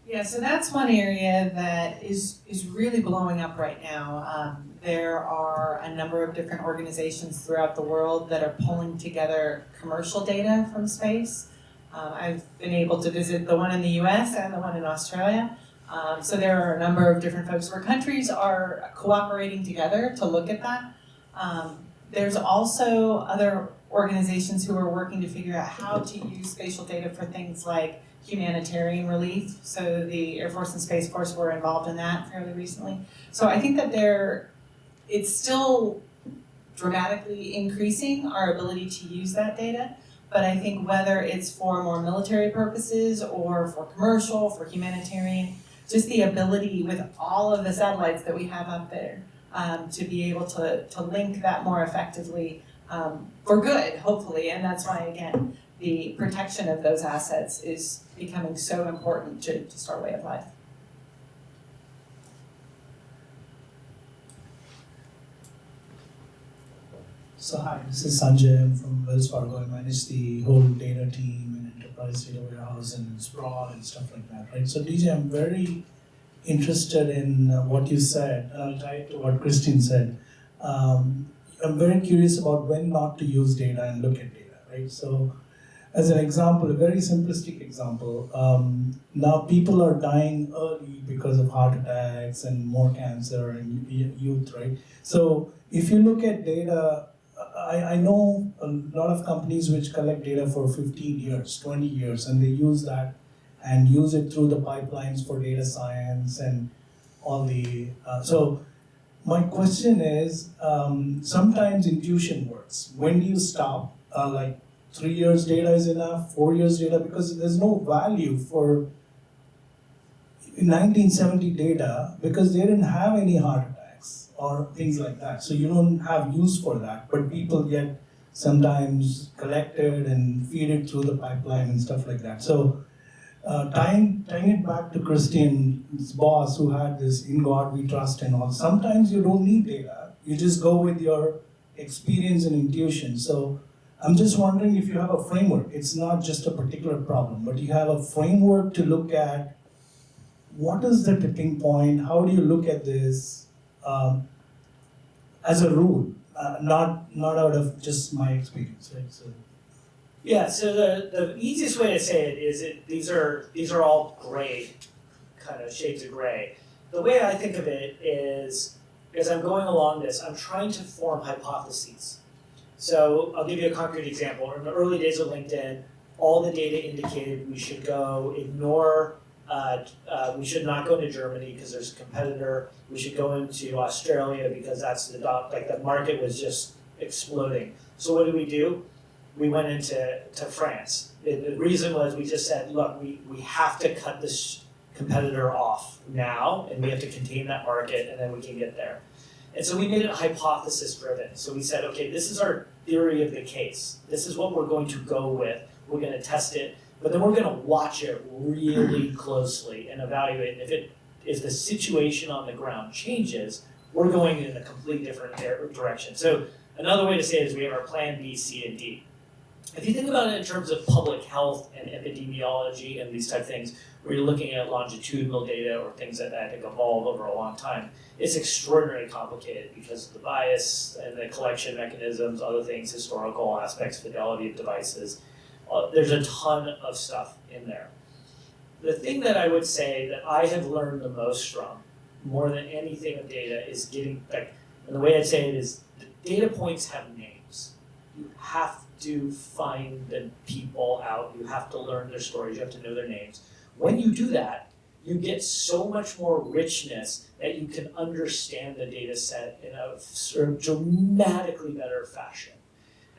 Yeah, so that's one area that is really blowing up right now. there are a number of different organizations throughout the world that are pulling together commercial data from space. I've been able to visit the one in the US and the one in Australia. So there are a number of different folks where countries are cooperating together to look at that. There's also other organizations who are working to figure out how to use spatial data for things like humanitarian relief. So the Air Force and Space Force were involved in that fairly recently. So I think that it's still dramatically increasing our ability to use that data. But I think whether it's for more military purposes or for commercial, for humanitarian, just the ability with all of the satellites that we have up there to be able to link that more effectively for good, hopefully. And that's why, again, the protection of those assets is becoming so important to just our way of life. So hi, this is Sanjay. I'm from Wells Fargo. I manage the whole data team and enterprise data warehouse and sprawl and stuff like that, right? So DJ, I'm very interested in what you said, and I'll tie it to what Kristyn said. I'm very curious about when not to use data and look at data, right? So as an example, a very simplistic example, now people are dying early because of heart attacks and more cancer and youth, right? So if you look at data, I know a lot of companies which collect data for 15 years, 20 years, and they use that and use it through the pipelines for data science and all the, so my question is, sometimes intuition works. When do you stop? Like 3 years data is enough, 4 years data, because there's no value for 1970 data because they didn't have any heart attacks or things like that. So you don't have use for that, but people get sometimes collected and feed it through the pipeline and stuff like that. So tying it back to Kristyn's boss who had this in God we trust and all, sometimes you don't need data. You just go with your experience and intuition. So I'm just wondering if you have a framework. It's not just a particular problem, but you have a framework to look at what is the tipping point, how do you look at this as a rule, not out of just my experience, right? So. Yeah, so the easiest way to say it is these are all gray, kind of shades of gray. The way I think of it is, as I'm going along this, I'm trying to form hypotheses. So I'll give you a concrete example. In the early days of LinkedIn, all the data indicated we should we should not go into Germany because there's a competitor. We should go into Australia because that's the market was just exploding. So what did we do? We went into France. The reason was we just said, look, we have to cut this competitor off now, and we have to contain that market, and then we can get there. And so we made it hypothesis driven. So we said, okay, this is our theory of the case. This is what we're going to go with. We're going to test it, but then we're going to watch it really closely and evaluate. And if the situation on the ground changes, we're going in a completely different direction. So another way to say it is we have our plan B, C, and D. If you think about it in terms of public health and epidemiology and these type of things, where you're looking at longitudinal data or things that have evolved over a long time, it's extraordinarily complicated because of the bias and the collection mechanisms, other things, historical aspects, fidelity of devices. There's a ton of stuff in there. The thing that I would say that I have learned the most from, more than anything of data, is and the way I'd say it is, the data points have names. You have to find the people out, you have to learn their stories, you have to know their names. When you do that, you get so much more richness that you can understand the data set in a sort of dramatically better fashion.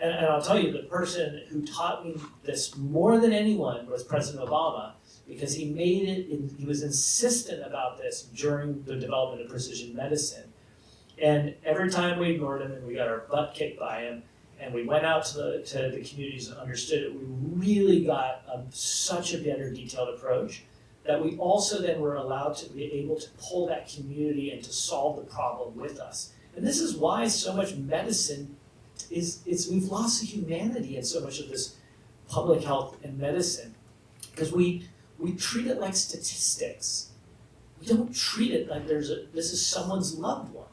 And I'll tell you, the person who taught me this more than anyone was President Obama, because he was insistent about this during the development of precision medicine. And every time we ignored him and we got our butt kicked by him, and we went out to the communities and understood it, we really got such a better detailed approach that we also then were allowed to be able to pull that community and to solve the problem with us. And this is why so much medicine we've lost the humanity in so much of this public health and medicine, because we treat it like statistics. We don't treat it like this is someone's loved one.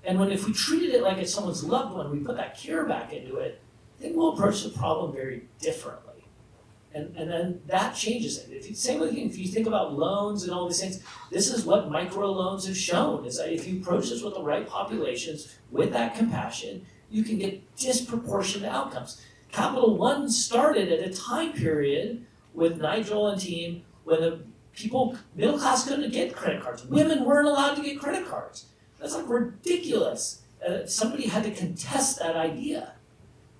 And if we treated it like it's someone's loved one, we put that care back into it, I think we'll approach the problem very differently. And then that changes it. Same with if you think about loans and all these things, this is what microloans have shown, is that if you approach this with the right populations, with that compassion, you can get disproportionate outcomes. Capital One started at a time period with Nigel and team when the people, middle class couldn't get credit cards. Women weren't allowed to get credit cards. That's like ridiculous. Somebody had to contest that idea.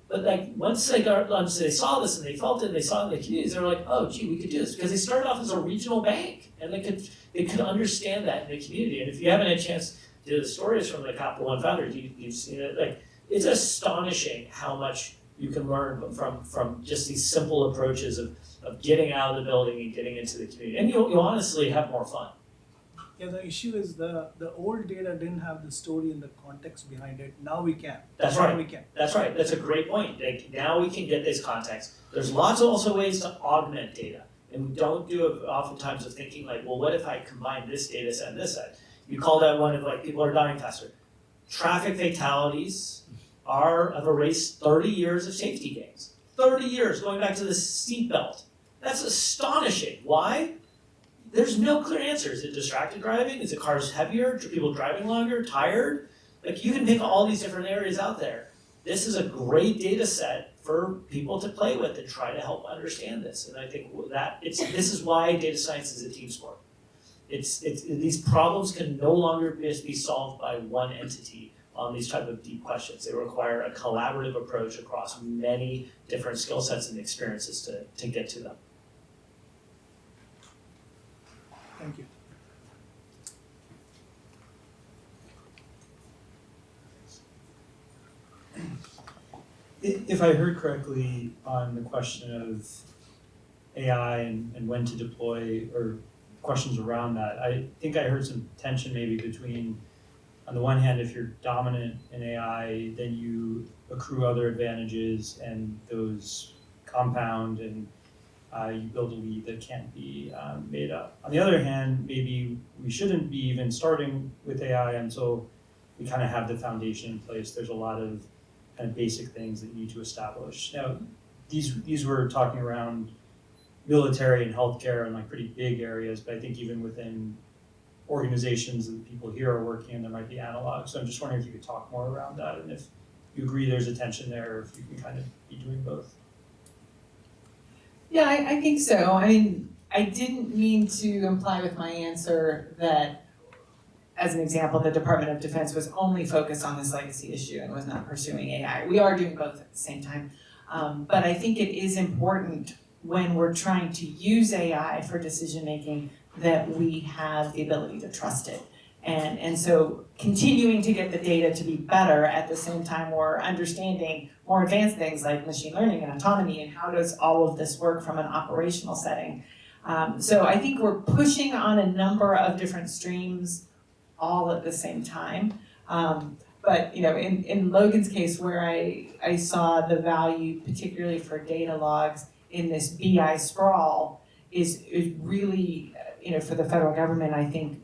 But like once they saw this and they felt it and they saw it in the communities, they were like, oh gee, we could do this. Because they started off as a regional bank and they could understand that in the community. And if you haven't had a chance to hear the stories from the Capital One founders, you've seen it. Like it's astonishing how much you can learn from just these simple approaches of getting out of the building and getting into the community. And you'll honestly have more fun. Yeah, the issue is the old data didn't have the story and the context behind it. Now we can. That's now right. We can. That's right. That's a great point. Like, now we can get this context. There's lots of also ways to augment data. And we don't do it oftentimes of thinking like, well, what if I combine this data set and this set? You called out one of like people are dying faster. Traffic fatalities have erased 30 years of safety gains. 30 years going back to the seatbelt. That's astonishing. Why? There's no clear answer. Is it distracted driving? Is it cars heavier? Are people driving longer? Tired? Like you can pick all these different areas out there. This is a great data set for people to play with and try to help understand this. And I think this is why data science is a team sport. These problems can no longer just be solved by one entity on these type of deep questions. They require a collaborative approach across many different skill sets and experiences to get to them. Thank you. If I heard correctly on the question of AI and when to deploy or questions around that, I think I heard some tension maybe between, on the one hand, if you're dominant in AI, then you accrue other advantages and those compound and you build a lead that can't be made up. On the other hand, maybe we shouldn't be even starting with AI until we kind of have the foundation in place. There's a lot of kind of basic things that you need to establish. Now, these were talking around military and healthcare and like pretty big areas, but I think even within organizations that people here are working in, there might be analogs. So I'm just wondering if you could talk more around that and if you agree there's a tension there, or if you can kind of be doing both. Yeah, I think so. I mean, I didn't mean to imply with my answer that, as an example, the Department of Defense was only focused on this legacy issue and was not pursuing AI. We are doing both at the same time. But I think it is important when we're trying to use AI for decision making that we have the ability to trust it. And so continuing to get the data to be better at the same time we're understanding more advanced things like machine learning and autonomy and how does all of this work from an operational setting. So I think we're pushing on a number of different streams all at the same time. But you know, in Logan's case where I saw the value particularly for Datalogz in this BI sprawl is really, you know, for the federal government, I think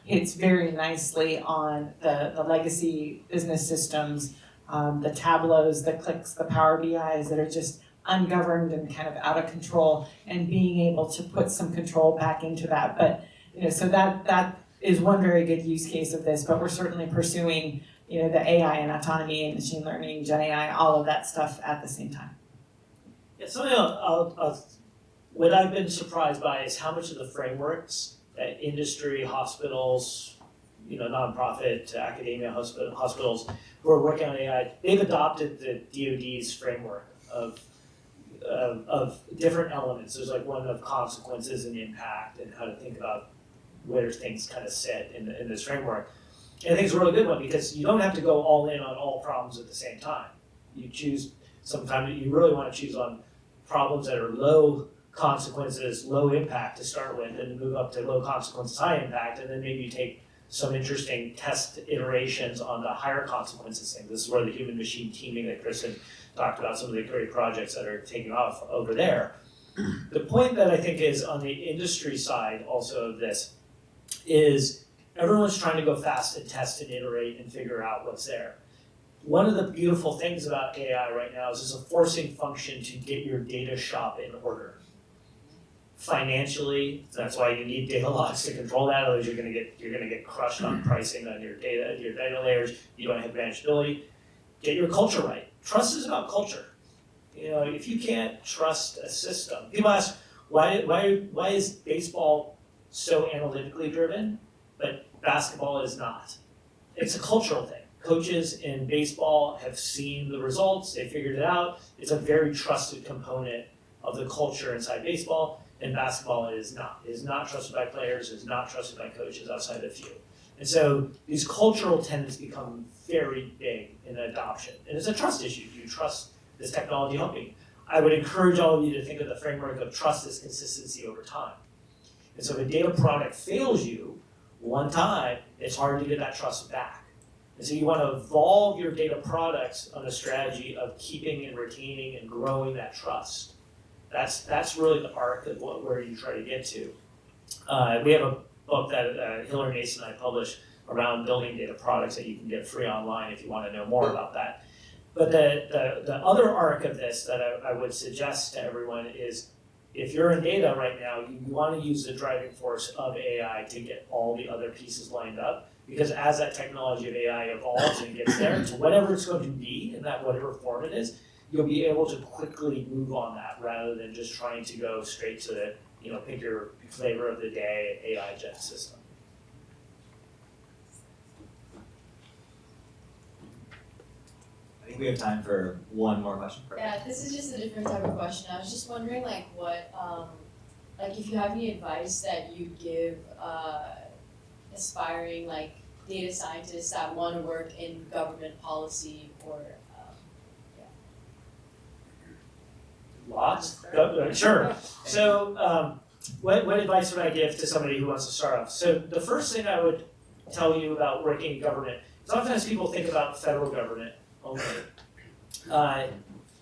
hits very nicely on the legacy business systems, the Tableaus, the Clicks, the Power BIs that are just ungoverned and kind of out of control, and being able to put some control back into that. But you know, so that is one very good use case of this. But we're certainly pursuing, you know, the AI and autonomy and machine learning, Gen AI, all of that stuff at the same time. Yeah, something what I've been surprised by is how much of the frameworks that industry, hospitals, you know, nonprofit, academia, hospitals who are working on AI, they've adopted the DoD's framework of different elements. There's like one of consequences and impact and how to think about where things kind of sit in this framework. And I think it's a really good one because you don't have to go all in on all problems at the same time. You choose, sometimes you really want to choose on problems that are low consequences, low impact to start with, and move up to low consequences, high impact, and then maybe you take some interesting test iterations on the higher consequences thing. This is where the human machine teaming that Kristyn talked about, some of the great projects that are taking off over there. The point that I think is on the industry side also of this is everyone's trying to go fast and test and iterate and figure out what's there. One of the beautiful things about AI right now is it's a forcing function to get your data shop in order. Financially, that's why you need Datalogz to control that, otherwise you're gonna get crushed on pricing on your data layers, you don't have manageability. Get your culture right. Trust is about culture. You know, if you can't trust a system, people ask, why is baseball so analytically driven, but basketball is not? It's a cultural thing. Coaches in baseball have seen the results, they figured it out. It's a very trusted component of the culture inside baseball, and basketball is not. It is not trusted by players, it is not trusted by coaches outside of a few. And so these cultural tenets become very big in adoption. And it's a trust issue. Do you trust this technology helping? I would encourage all of you to think of the framework of trust as consistency over time. And so if a data product fails you one time, it's hard to get that trust back. And so you want to evolve your data products on a strategy of keeping and retaining and growing that trust. That's really the arc of where you try to get to. We have a book that Hillary Mason and I published around building data products that you can get free online if you want to know more about that. But the other arc of this that I would suggest to everyone is, if you're in data right now, you want to use the driving force of AI to get all the other pieces lined up. Because as that technology of AI evolves and gets there to whatever it's going to be, in that whatever form it is, you'll be able to quickly move on that rather than just trying to go straight to the, pick your flavor of the day AI jet system. I think we have time for one more question. Yeah, this is just a different type of question. I was just wondering, what, if you have any advice that you give aspiring, data scientists that want to work in government policy or, Lots? Sure. So, what advice would I give to somebody who wants to start off? So, the first thing I would tell you about working in government is sometimes people think about federal government only.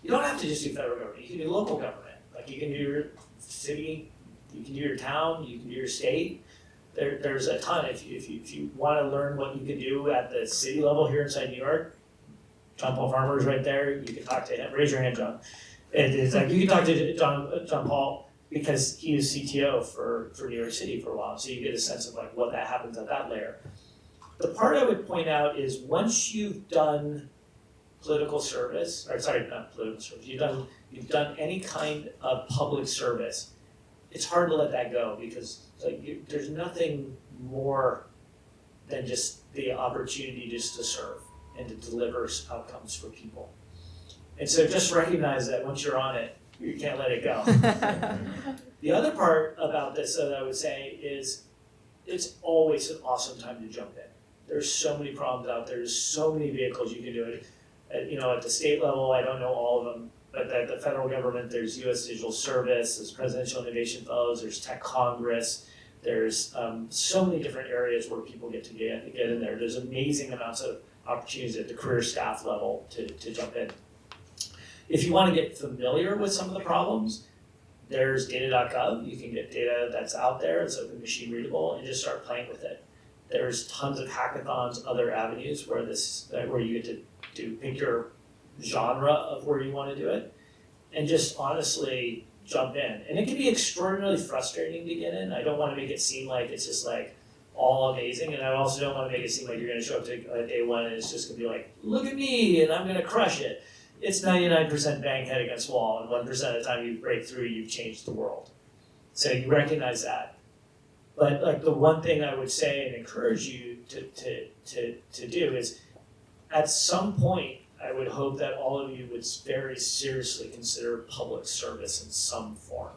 You don't have to just do federal government. You can do local government. You can do your city, you can do your town, you can do your state. There's a ton. If you want to learn what you can do at the city level here inside New York, John Paul Farmer is right there. You can talk to him. Raise your hand, John. You can talk to John Paul because he was CTO for New York City for a while. So you get a sense of what that happens at that layer. The part I would point out is once you've done political service, or sorry, not political service, you've done any kind of public service, it's hard to let that go because there's nothing more than just the opportunity just to serve and to deliver outcomes for people. And so just recognize that once you're on it, you can't let it go. The other part about this that I would say is it's always an awesome time to jump in. There's so many problems out there. There's so many vehicles you can do it. At the state level, I don't know all of them, but at the federal government, there's U.S. Digital Service, there's Presidential Innovation Fellows, there's Tech Congress, there's so many different areas where people get to get in there. There's amazing amounts of opportunities at the career staff level to jump in. If you want to get familiar with some of the problems, there's data.gov. You can get data that's out there, it's open machine readable, and just start playing with it. There's tons of hackathons, other avenues where you get to pick your genre of where you want to do it, and just honestly jump in. And it can be extraordinarily frustrating to get in. I don't want to make it seem like it's just all amazing, and I also don't want to make it seem like you're going to show up to day one and it's just going to be look at me and I'm going to crush it. It's 99% bang head against wall, and 1% of the time you break through, you've changed the world. So you recognize that. But the one thing I would say and encourage you to do is, at some point, I would hope that all of you would very seriously consider public service in some form.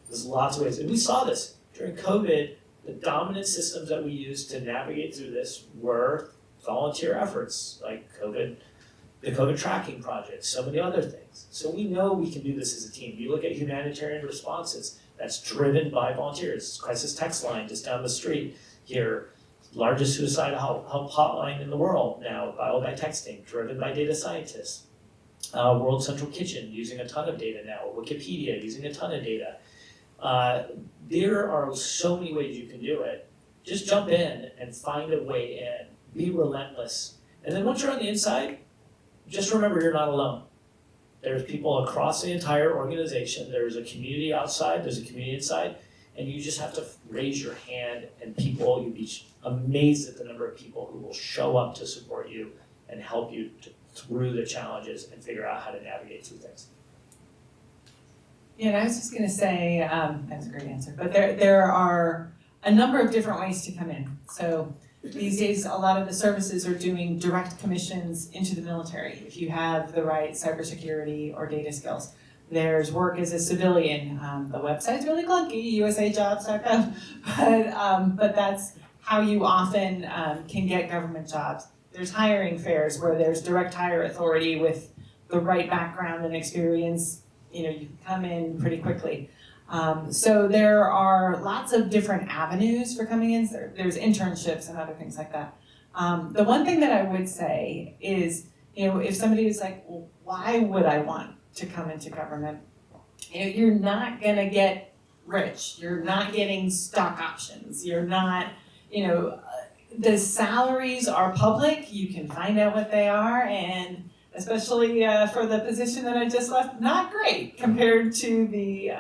There's lots of ways, and we saw this during COVID. The dominant systems that we used to navigate through this were volunteer efforts, like the COVID tracking project, so many other things. So we know we can do this as a team. You look at humanitarian responses, that's driven by volunteers. Crisis text line just down the street here, largest suicide help hotline in the world now, by texting, driven by data scientists. World Central Kitchen using a ton of data now. Wikipedia using a ton of data. There are so many ways you can do it. just jump in and find a way in. Be relentless. And then once you're on the inside, just remember you're not alone. There's people across the entire organization. There's a community outside, there's a community inside, and you just have to raise your hand, and people, you'd be amazed at the number of people who will show up to support you and help you through the challenges and figure out how to navigate through things. Yeah, and I was just gonna say, that's a great answer, but there are a number of different ways to come in. So these days, a lot of the services are doing direct commissions into the military if you have the right cybersecurity or data skills. There's work as a civilian. The website's really clunky, usajobs.gov, but that's how you often can get government jobs. There's hiring fairs where there's direct hire authority with the right background and experience. You can come in pretty quickly. So there are lots of different avenues for coming in. There's internships and other things like that. The one thing that I would say is, if somebody was like, well, why would I want to come into government? You're not gonna get rich. You're not getting stock options. You're not, the salaries are public. You can find out what they are, and especially for the position that I just left, not great compared to the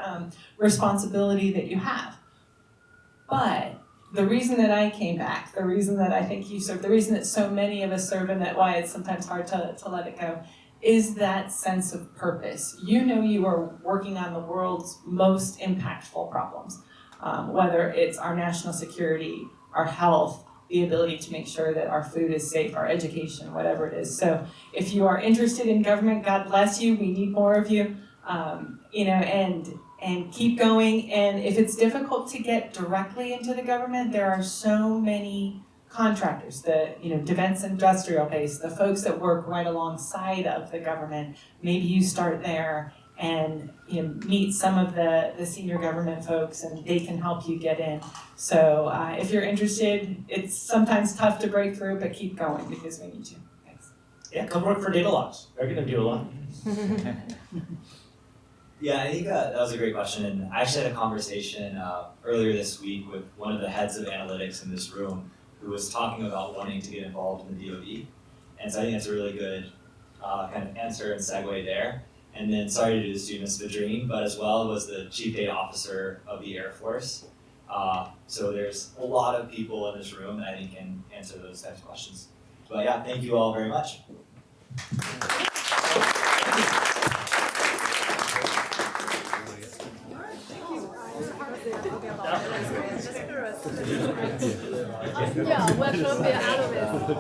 responsibility that you have. But the reason that I came back, the reason that I think you serve, the reason that so many of us serve, and that why it's sometimes hard to let it go, is that sense of purpose. You are working on the world's most impactful problems, whether it's our national security, our health, the ability to make sure that our food is safe, our education, whatever it is. So if you are interested in government, God bless you. We need more of you, and keep going. And if it's difficult to get directly into the government, there are so many contractors, the defense industrial base, the folks that work right alongside of the government. Maybe you start there and meet some of the senior government folks, and they can help you get in. So if you're interested, it's sometimes tough to break through, but keep going because we need you. Thanks. Yeah, come work for Datalogz. They're gonna do a lot. Yeah, I think that was a great question, and I actually had a conversation earlier this week with one of the heads of analytics in this room who was talking about wanting to get involved in the DoD, and so I think that's a really good kind of answer and segue there. And then, sorry to do this to you, Ms. Vadreen, but as well was the Chief Data Officer of the Air Force. So there's a lot of people in this room that I think can answer those types of questions. But yeah, thank you all very much. Yeah, welcome to Analyst.